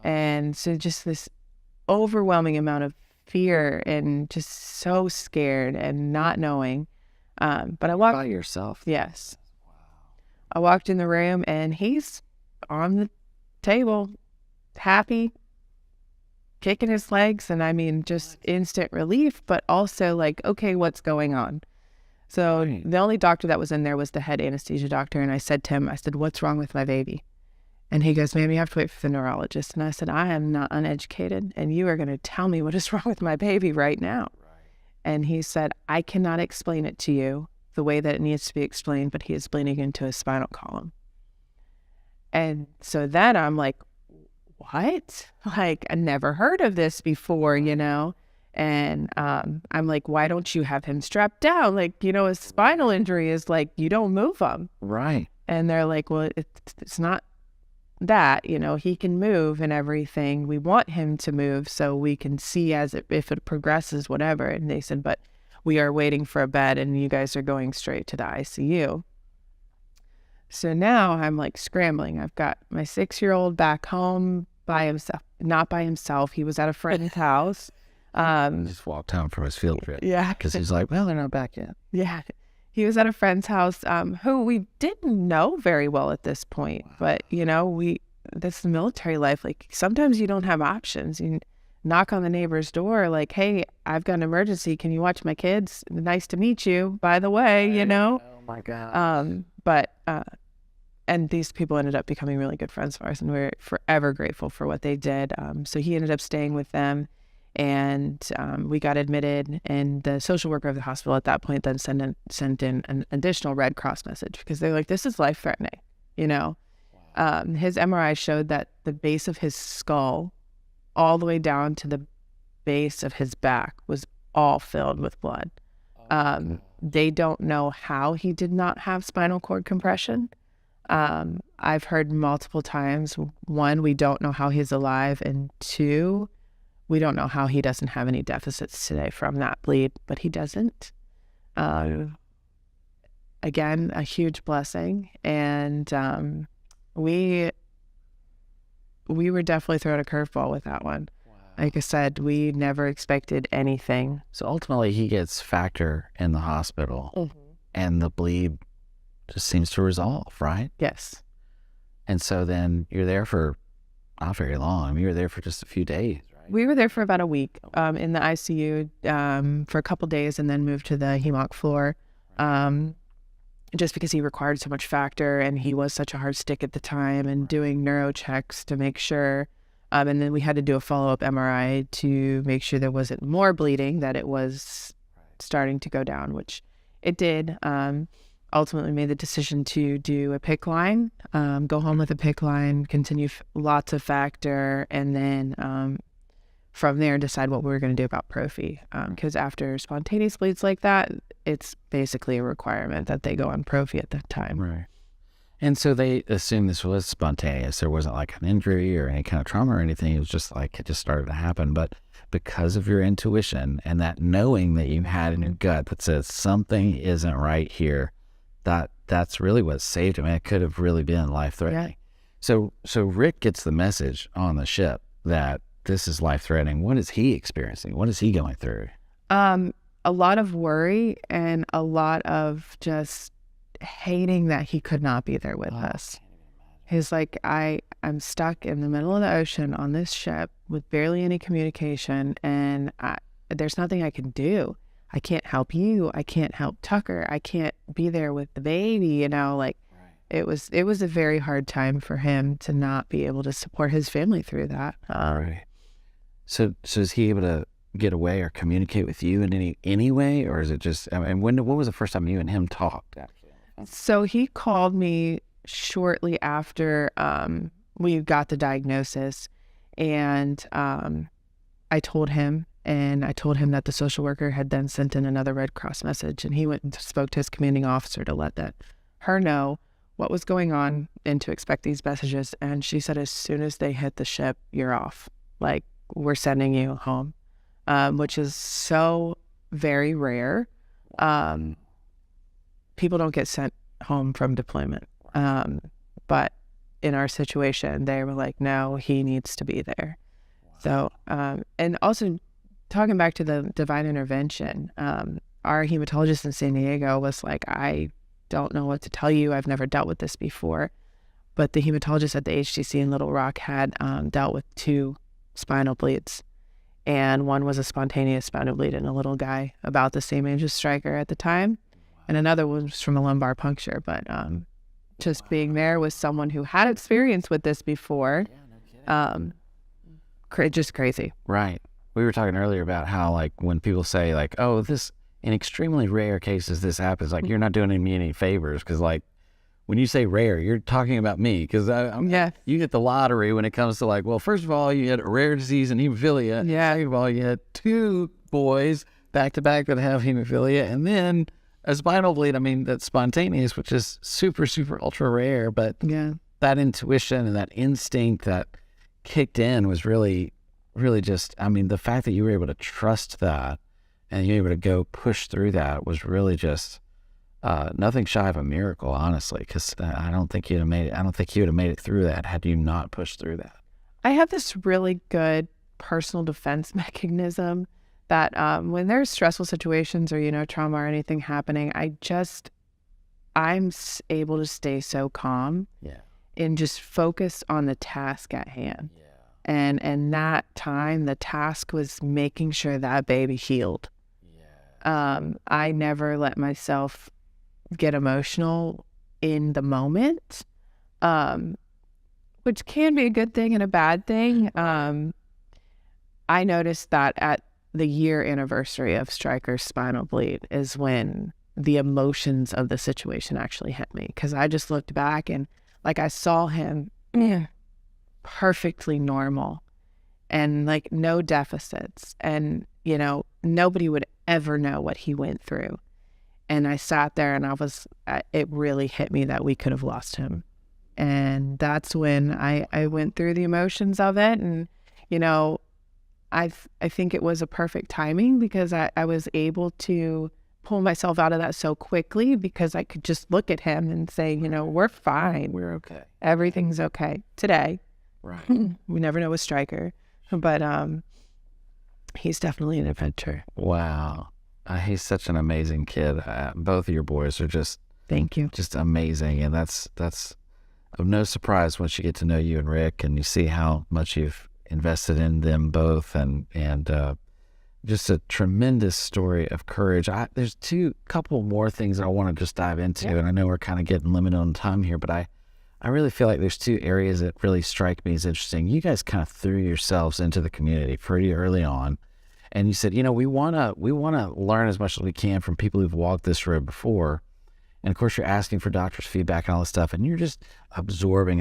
And so just this overwhelming amount of fear and just so scared and not knowing. But I walked by yourself. Yes. Wow. I walked in the room, and he's on the table, happy, kicking his legs. And I mean, just instant relief, but also like, okay, what's going on? So the only doctor that was in there was the head anesthesia doctor. And I said to him, I said, what's wrong with my baby? And he goes, ma'am, you have to wait for the neurologist. And I said, I am not uneducated, and you are going to tell me what is wrong with my baby right now. Right. And he said, I cannot explain it to you the way that it needs to be explained, but he is bleeding into his spinal column. And so then I'm like, what? Like, I never heard of this before, you know? And I'm like, why don't you have him strapped down? Like, you know, a spinal injury is like, you don't move him. Right. And they're like, well, it's not that, he can move and everything. We want him to move so we can see if it progresses, whatever. And they said, but we are waiting for a bed and you guys are going straight to the ICU. So now I'm like scrambling. I've got my 6-year-old back home by himself, not by himself. He was at a friend's house. He just walked home from his field trip. Yeah. Because he's like, well, they're not back yet. Yeah. He was at a friend's house who we didn't know very well at this point. But, this is military life. Like, sometimes you don't have options. You knock on the neighbor's door like, hey, I've got an emergency. Can you watch my kids? Nice to meet you, by the way, Oh, my God. And these people ended up becoming really good friends of ours, and we're forever grateful for what they did. So he ended up staying with them. And we got admitted, and the social worker of the hospital at that point then sent in an additional Red Cross message because they're like, this is life-threatening, Wow. His MRI showed that the base of his skull all the way down to the base of his back was all filled with blood. They don't know how he did not have spinal cord compression. I've heard multiple times, 1, we don't know how he's alive, and 2, we don't know how he doesn't have any deficits today from that bleed, but he doesn't. Again, a huge blessing. And we were definitely thrown a curveball with that one. Wow. Like I said, we never expected anything. So ultimately, he gets factor in the hospital, and the bleed just seems to resolve, right? Yes. And so then you're there for not very long. I mean, you were there for just a few days. We were there for about a week in the ICU for a couple days, and then moved to the hemonc floor just because he required so much factor, and he was such a hard stick at the time, and doing neuro checks to make sure. And then we had to do a follow-up MRI to make sure there wasn't more bleeding, that it was starting to go down, which it did. Ultimately made the decision to do a PICC line, go home with a PICC line, continue lots of factor, and then from there decide what we were going to do about prophy, because after spontaneous bleeds like that, it's basically a requirement that they go on prophy at that time. Right. And so they assumed this was spontaneous. There wasn't like an injury or any kind of trauma or anything. It was just like it just started to happen. But because of your intuition and that knowing that you had in your gut that says something isn't right here, that's really what saved him. It could have really been life-threatening. Yeah. So Rick gets the message on the ship that this is life-threatening. What is he experiencing? What is he going through? A lot of worry and a lot of just hating that he could not be there with us. He's like, I'm stuck in the middle of the ocean on this ship with barely any communication, and there's nothing I can do. I can't help you. I can't help Tucker. I can't be there with the baby, It was a very hard time for him to not be able to support his family through that. Right. So is he able to get away or communicate with you in any way, or is it just? I mean, what was the first time you and him talked? Actually, so he called me shortly after we got the diagnosis, and I told him that the social worker had then sent in another Red Cross message, and he went and spoke to his commanding officer to let her know what was going on and to expect these messages. And she said, as soon as they hit the ship, you're off. Like, we're sending you home, which is so very rare. People don't get sent home from deployment. But in our situation, they were like, no, he needs to be there. So, and also talking back to the divine intervention, our hematologist in San Diego was like, I don't know what to tell you. I've never dealt with this before. But the hematologist at the HTC in Little Rock had dealt with 2 spinal bleeds. And one was a spontaneous spinal bleed in a little guy about the same age as Stryker at the time. And another was from a lumbar puncture. But just being there with someone who had experience with this before, just crazy. Right. We were talking earlier about how, like, when people say, like, oh, this, in extremely rare cases, this happens, like, you're not doing me any favors, because, like, when you say rare, you're talking about me, because you get the lottery when it comes to, like, well, first of all, you had a rare disease in hemophilia. Yeah. Second of all, you had 2 boys back to back that have hemophilia, and then a spinal bleed, I mean, that's spontaneous, which is super, super ultra rare, but Yeah. that intuition and that instinct that kicked in was really, really just, I mean, the fact that you were able to trust that and you were able to go push through that was really just nothing shy of a miracle, honestly, because I don't think you'd have made it. I don't think you would have made it through that had you not pushed through that. I have this really good personal defense mechanism that when there's stressful situations or, trauma or anything happening, I'm able to stay so calm and just focus on the task at hand. Yeah. And that time, the task was making sure that baby healed. Yeah. I never let myself get emotional in the moment, which can be a good thing and a bad thing. I noticed that at the year anniversary of Stryker's spinal bleed is when the emotions of the situation actually hit me, because I just looked back and I saw him perfectly normal and no deficits, and nobody would ever know what he went through. And I sat there and it really hit me that we could have lost him. And that's when I went through the emotions of it. And, I think it was a perfect timing, because I was able to pull myself out of that so quickly, because I could just look at him and say, we're fine. We're okay. Everything's okay today. Right. We never know with Stryker, but he's definitely an adventure. Wow. He's such an amazing kid. Both of your boys are just Thank you. just amazing, and that's of no surprise once you get to know you and Rick, and you see how much you've invested in them both, and just a tremendous story of courage. There's couple more things I want to just dive into, and I know we're kind of getting limited on time here, but I really feel like there's two areas that really strike me as interesting. You guys kind of threw yourselves into the community pretty early on. And you said, we want to learn as much as we can from people who've walked this road before. And of course, you're asking for doctors' feedback and all this stuff, and you're just absorbing.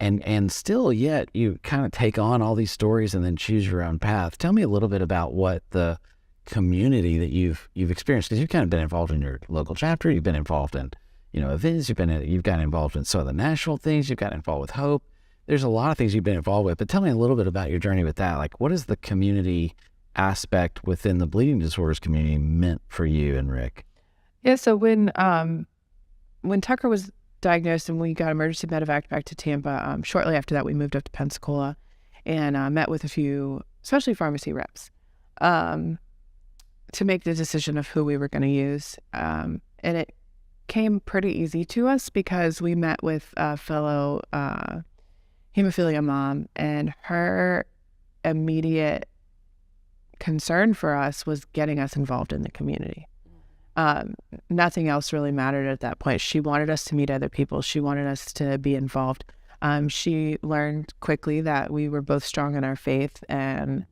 And still yet you kind of take on all these stories and then choose your own path. Tell me a little bit about what the community that you've experienced, because you've kind of been involved in your local chapter. You've been involved in, events. You've gotten involved in some of the national things. You've gotten involved with Hope. There's a lot of things you've been involved with, but tell me a little bit about your journey with that. What is the community aspect within the bleeding disorders community meant for you and Rick? Yeah, so when Tucker was diagnosed and we got emergency medevac back to Tampa, shortly after that we moved up to Pensacola and met with a few, especially pharmacy reps, to make the decision of who we were going to use. And it came pretty easy to us because we met with a fellow hemophilia mom, and her immediate concern for us was getting us involved in the community. Nothing else really mattered at that point. She wanted us to meet other people. She wanted us to be involved. She learned quickly that we were both strong in our faith and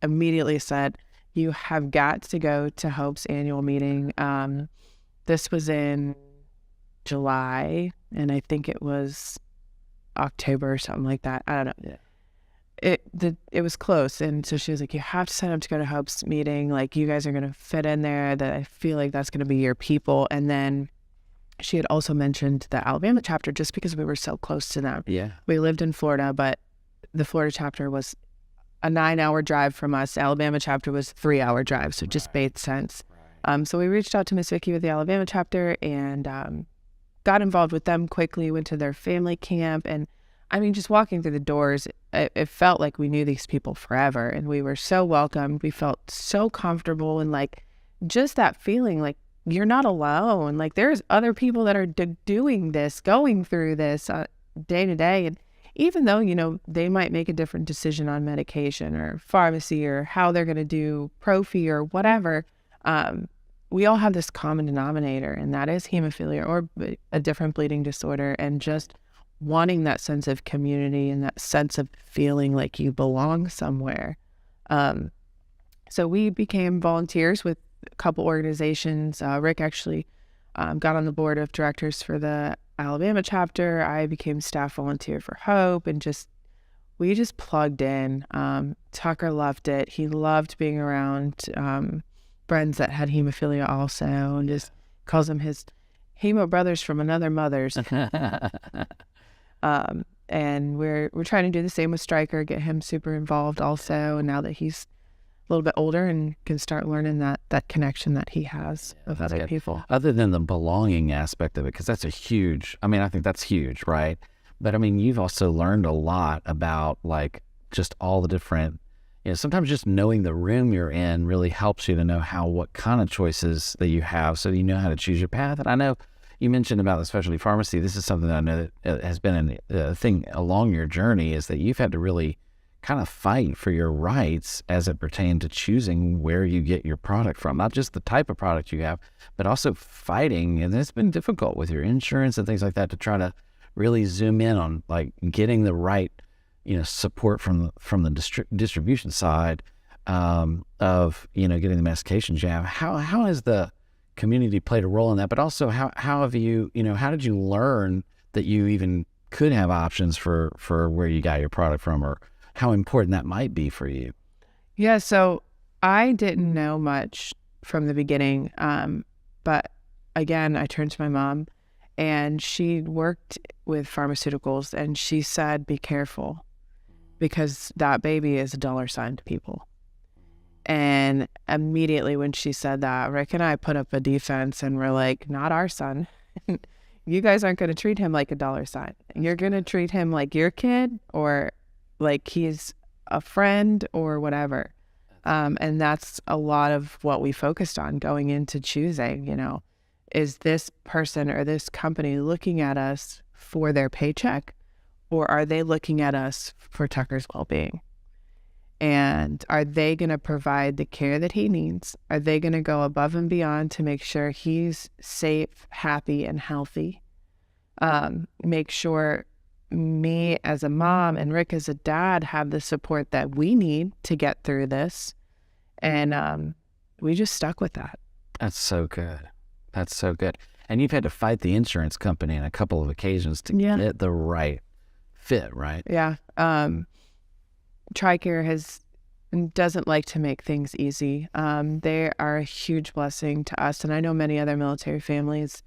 immediately said, you have got to go to Hope's annual meeting. This was in July, and I think it was October or something like that. I don't know. Yeah. It was close, and so she was like, you have to sign up to go to Hope's meeting. You guys are going to fit in there. That I feel like that's going to be your people. And then she had also mentioned the Alabama chapter, just because we were so close to them. Yeah. We lived in Florida, but the Florida chapter was a 9-hour drive from us. Alabama chapter was a 3-hour drive, so it just made sense. Right. So we reached out to Miss Vicky with the Alabama chapter and got involved with them quickly, went to their family camp. And I mean, just walking through the doors, it felt like we knew these people forever, and we were so welcomed. We felt so comfortable, and just that feeling you're not alone. There's other people that are doing this, going through this day to day. And even though, they might make a different decision on medication or pharmacy or how they're going to do prophy or whatever, we all have this common denominator, and that is hemophilia or a different bleeding disorder, and just wanting that sense of community and that sense of feeling like you belong somewhere. So we became volunteers with a couple organizations. Rick actually got on the board of directors for the Alabama chapter. I became staff volunteer for Hope, and we just plugged in. Tucker loved it. He loved being around Brittnee friends that had hemophilia also, and just calls them his hemo brothers from another mother's. And we're trying to do the same with Stryker, get him super involved also. And now that he's a little bit older and can start learning that connection that he has with other people. Other than the belonging aspect of it, because that's a huge, I mean, I think that's huge, right? But I mean, you've also learned a lot about like just all the different, sometimes just knowing the room you're in really helps you to know what kind of choices that you have, so you know how to choose your path. And I know you mentioned about the specialty pharmacy. This is something that I know that has been a thing along your journey, is that you've had to really kind of fight for your rights as it pertains to choosing where you get your product from, not just the type of product you have, but also fighting. And it's been difficult with your insurance and things like that to try to really zoom in on like getting the right, support from the distribution side of, getting the medications you have. How has the community played a role in that? But also how have you, how did you learn that you even could have options for where you got your product from, or how important that might be for you? Yeah, so I didn't know much from the beginning, but again, I turned to my mom, and she worked with pharmaceuticals, and she said, be careful, because that baby is a dollar sign to people. And immediately when she said that, Rick and I put up a defense, and we're like, not our son. You guys aren't going to treat him like a dollar sign. You're going to treat him like your kid, or like he's a friend or whatever. And that's a lot of what we focused on going into choosing, is this person or this company looking at us for their paycheck, or are they looking at us for Tucker's well-being? And are they going to provide the care that he needs? Are they going to go above and beyond to make sure he's safe, happy, and healthy? Make sure me as a mom and Rick as a dad have the support that we need to get through this. And we just stuck with that. That's so good. That's so good. And you've had to fight the insurance company on a couple of occasions to get the right fit, right? Yeah. TRICARE doesn't like to make things easy. They are a huge blessing to us. And I know many other military families,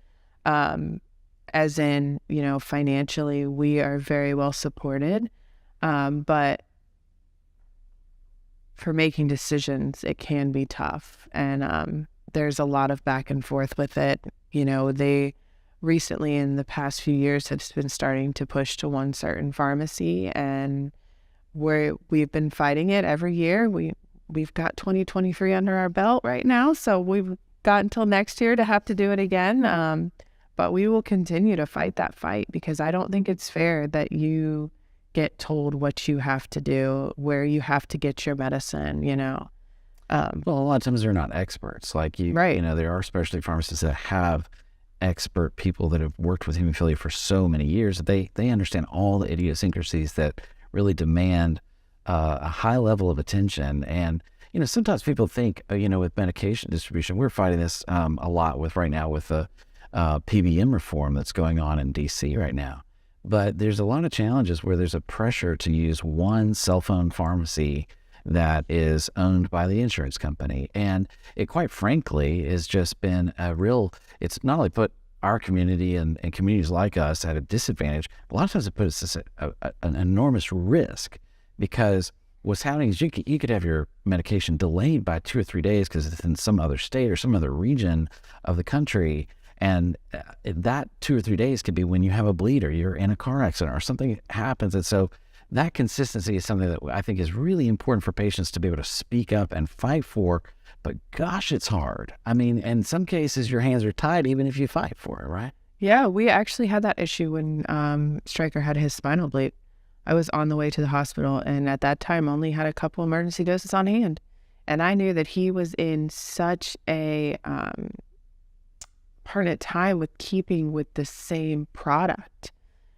as in, financially, we are very well supported. But for making decisions, it can be tough. And there's a lot of back and forth with it. They recently, in the past few years, have been starting to push to one certain pharmacy, and we've been fighting it every year. We've got 2023 under our belt right now, so we've got until next year to have to do it again. But we will continue to fight that fight, because I don't think it's fair that you get told what you have to do, where you have to get your medicine, Well, a lot of times they're not experts. Like right. There are specialty pharmacists that have expert people that have worked with hemophilia for so many years that they understand all the idiosyncrasies that really demand a high level of attention. And sometimes people think with medication distribution, we're fighting this a lot with right now with the PBM reform that's going on in DC right now. But there's a lot of challenges where there's a pressure to use one cell phone pharmacy that is owned by the insurance company. And it, quite frankly, has just been it's not only put our community and communities like us at a disadvantage, a lot of times it puts us at an enormous risk, because what's happening is you could have your medication delayed by 2 or 3 days because it's in some other state or some other region of the country. And that 2 or 3 days could be when you have a bleed, or you're in a car accident, or something happens. And so that consistency is something that I think is really important for patients to be able to speak up and fight for. But gosh, it's hard. I mean, in some cases, your hands are tied even if you fight for it, right? Yeah, we actually had that issue when Stryker had his spinal bleed. I was on the way to the hospital, and at that time only had a couple emergency doses on hand. And I knew that he was in such a pertinent time with keeping with the same product.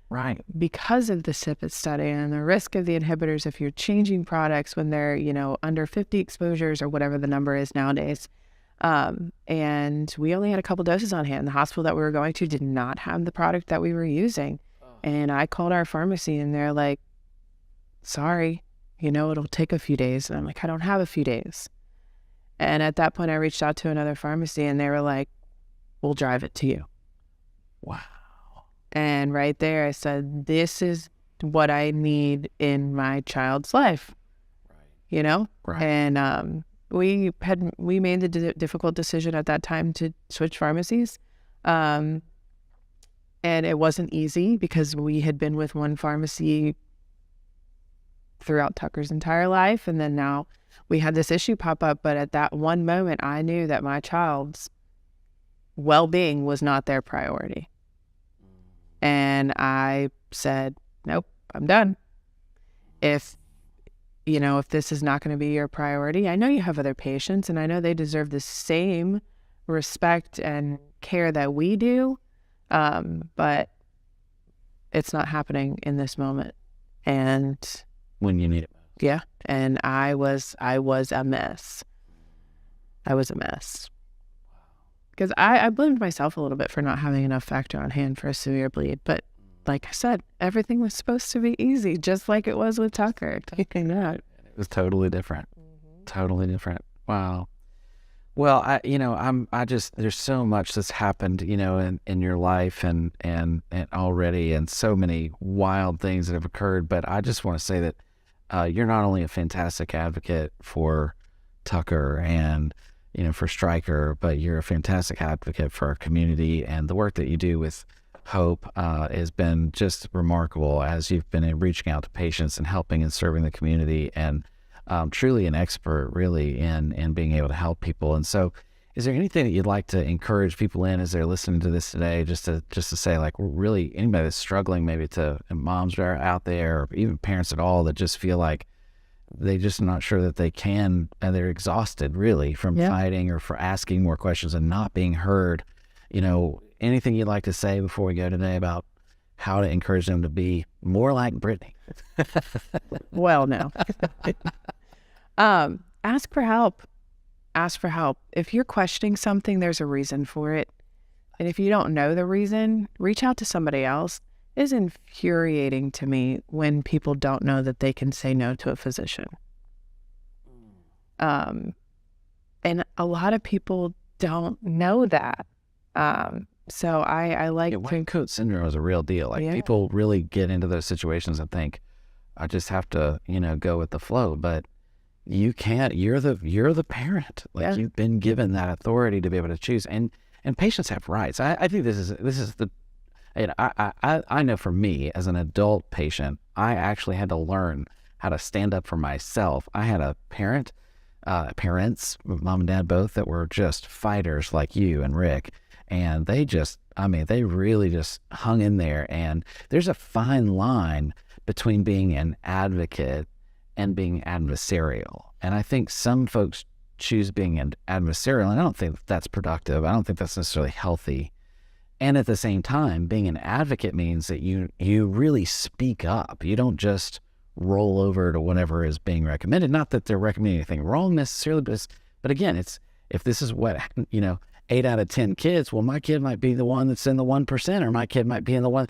Right. Because of the SIPET study and the risk of the inhibitors, if you're changing products when they're, under 50 exposures or whatever the number is nowadays. And we only had a couple doses on hand. The hospital that we were going to did not have the product that we were using. And I called our pharmacy, and they're like, sorry, it'll take a few days. And I'm like, I don't have a few days. And at that point, I reached out to another pharmacy, and they were like, we'll drive it to you. Wow. And right there, I said, this is what I need in my child's life, you know? Right. And we made the difficult decision at that time to switch pharmacies. And it wasn't easy because we had been with one pharmacy throughout Tucker's entire life. And then now we had this issue pop up. But at that one moment, I knew that my child's well-being was not their priority. And I said, nope, I'm done. If this is not going to be your priority, I know you have other patients and I know they deserve the same respect and care that we do. But it's not happening in this moment. And When you need it. yeah. And I was a mess. I was a mess. Because I blamed myself a little bit for not having enough factor on hand for a severe bleed. But like I said, everything was supposed to be easy, just like it was with Tucker. It was totally different. Totally different. Wow. Well, there's so much that's happened, in your life and already, and so many wild things that have occurred. But I just want to say that you're not only a fantastic advocate for Tucker and, for Stryker, but you're a fantastic advocate for our community, and the work that you do with Hope has been just remarkable as you've been reaching out to patients and helping and serving the community, and truly an expert really in being able to help people. And so is there anything that you'd like to encourage people in as they're listening to this today, just to say, like, really anybody that's struggling, maybe to moms that are out there, or even parents at all that just feel like they just not sure that they can, and they're exhausted really from fighting or for asking more questions and not being heard. Anything you'd like to say before we go today about how to encourage them to be more like Brittnee? Well, no. Ask for help. Ask for help. If you're questioning something, there's a reason for it. And if you don't know the reason, reach out to somebody else. It is infuriating to me when people don't know that they can say no to a physician. And a lot of people don't know that. So I like white coat syndrome is a real deal. Like, people really get into those situations and think, I just have to, go with the flow. But you can't. You're the parent. Like, you've been given that authority to be able to choose. And patients have rights. I think this is the. I know for me as an adult patient, I actually had to learn how to stand up for myself. I had a parents, mom and dad both, that were just fighters like you and Rick. And they really just hung in there. And there's a fine line between being an advocate and being adversarial. And I think some folks choose being an adversarial, and I don't think that's productive. I don't think that's necessarily healthy. And at the same time, being an advocate means that you really speak up. You don't just roll over to whatever is being recommended. Not that they're recommending anything wrong necessarily, but again, if this is what, 8 out of 10 kids, well, my kid might be the one that's in the 1%, or my kid might be in the one,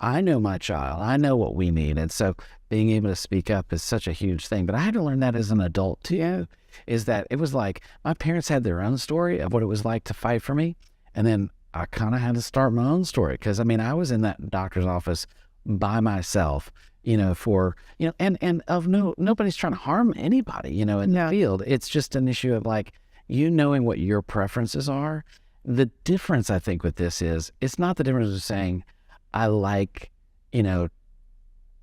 I know my child, I know what we need. And so being able to speak up is such a huge thing. But I had to learn that as an adult too, is that it was like my parents had their own story of what it was like to fight for me. And then I kind of had to start my own story, because I was in that doctor's office by myself, nobody's trying to harm anybody, in the field. It's just an issue of like, knowing what your preferences are. The difference, I think, with this is, it's not the difference of saying, I like,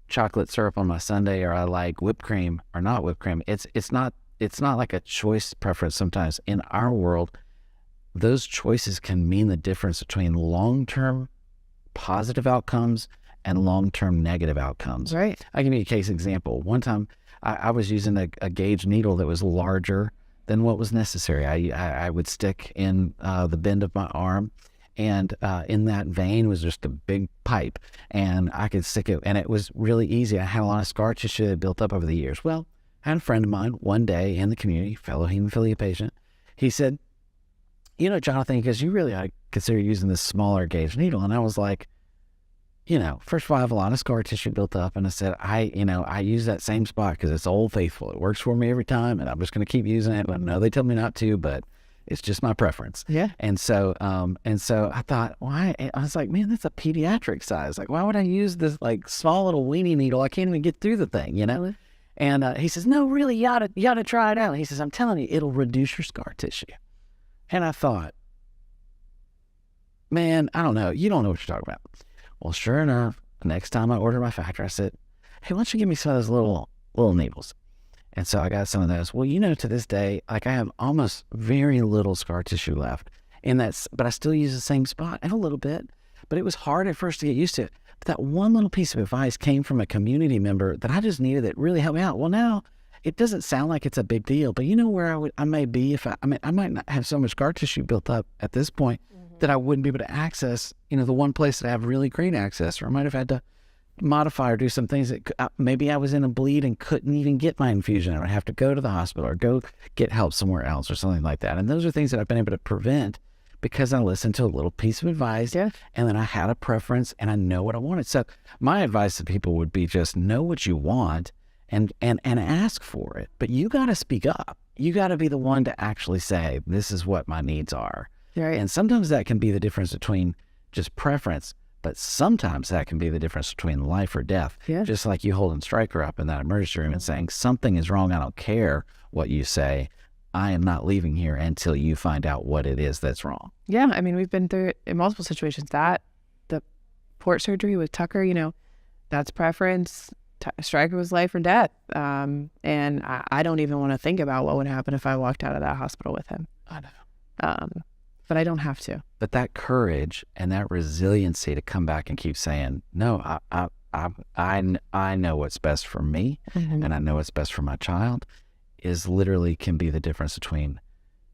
chocolate syrup on my sundae, or I like whipped cream or not whipped cream. It's not like a choice preference. Sometimes in our world, those choices can mean the difference between long-term positive outcomes and long-term negative outcomes. Right. I'll give you a case example. One time I was using a gauge needle that was larger than what was necessary. I would stick in the bend of my arm, and in that vein was just a big pipe, and I could stick it, and it was really easy. I had a lot of scar tissue that built up over the years. Well, I had a friend of mine one day in the community, fellow hemophilia patient. He said, Jonathan, because you really ought to consider using this smaller gauge needle. And I was like, first of all, I have a lot of scar tissue built up. And I said, I use that same spot because it's Old Faithful. It works for me every time. And I'm just going to keep using it. I know they tell me not to, but it's just my preference. Yeah. And so I thought, why? I was like, man, that's a pediatric size. Like, why would I use this like small little weenie needle? I can't even get through the thing, And he says, no, really, you ought to try it out. He says, I'm telling you, it'll reduce your scar tissue. And I thought, man, I don't know. You don't know what you're talking about. Well, sure enough, the next time I ordered my factor, I said, hey, why don't you give me some of those little needles? And so I got some of those. Well, to this day, like I have almost very little scar tissue left. But I still use the same spot. I have a little bit, but it was hard at first to get used to it. But that one little piece of advice came from a community member that I just needed that really helped me out. Well, now it doesn't sound like it's a big deal, but where I may be if I might not have so much scar tissue built up at this point that I wouldn't be able to access, the one place that I have really great access, or I might have had to modify or do some things that maybe I was in a bleed and couldn't even get my infusion. I would have to go to the hospital or go get help somewhere else or something like that. And those are things that I've been able to prevent because I listened to a little piece of advice and then I had a preference and I know what I wanted. So my advice to people would be just know what you want and ask for it. But you got to speak up. You got to be the one to actually say, this is what my needs are. Right. And sometimes that can be the difference between just preference, but sometimes that can be the difference between life or death. Yeah. Just like you holding Stryker up in that emergency room and saying, something is wrong. I don't care what you say. I am not leaving here until you find out what it is that's wrong. Yeah. I mean, we've been through it in multiple situations. The port surgery with Tucker, that's preference. Stryker was life or death. And I don't even want to think about what would happen if I walked out of that hospital with him. I know. But I don't have to. But that courage and that resiliency to come back and keep saying, no, I know what's best for me and I know what's best for my child is literally can be the difference between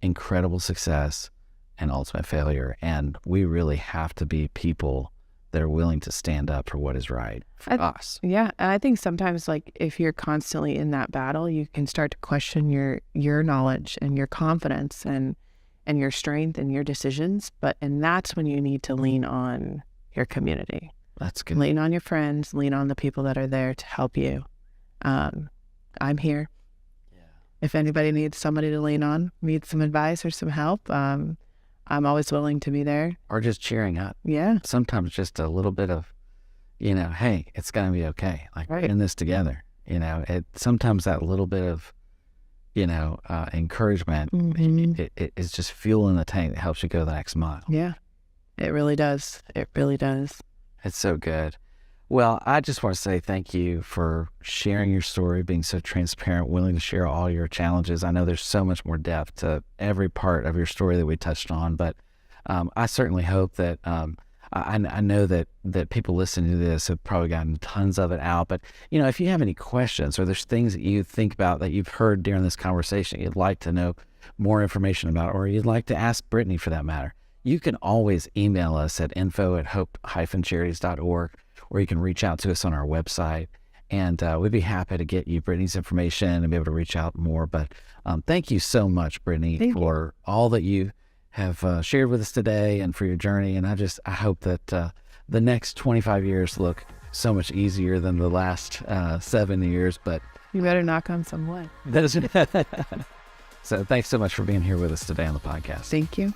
incredible success and ultimate failure. And we really have to be people that are willing to stand up for what is right for us. Yeah. And I think sometimes like if you're constantly in that battle, you can start to question your knowledge and your confidence and your strength and your decisions. And that's when you need to lean on your community. That's good. Lean on your friends, lean on the people that are there to help you. I'm here. Yeah. If anybody needs somebody to lean on, needs some advice or some help, I'm always willing to be there. Or just cheering up. Yeah. Sometimes just a little bit of, hey, it's going to be okay. Like we're in this together. Sometimes that little bit of, encouragement, it's just fuel in the tank that helps you go the next mile. Yeah, it really does. It really does. It's so good. Well, I just want to say thank you for sharing your story, being so transparent, willing to share all your challenges. I know there's so much more depth to every part of your story that we touched on, but I certainly hope that I know that people listening to this have probably gotten tons of it out, but if you have any questions or there's things that you think about that you've heard during this conversation, you'd like to know more information about, or you'd like to ask Brittnee for that matter, you can always email us at info@hope-charities.org, or you can reach out to us on our website, and we'd be happy to get you Brittnee's information and be able to reach out more. But thank you so much, Brittnee, for all that you have shared with us today and for your journey. And I hope that the next 25 years look so much easier than the last 7 years, but you better knock on some wood. So thanks so much for being here with us today on the podcast. Thank you.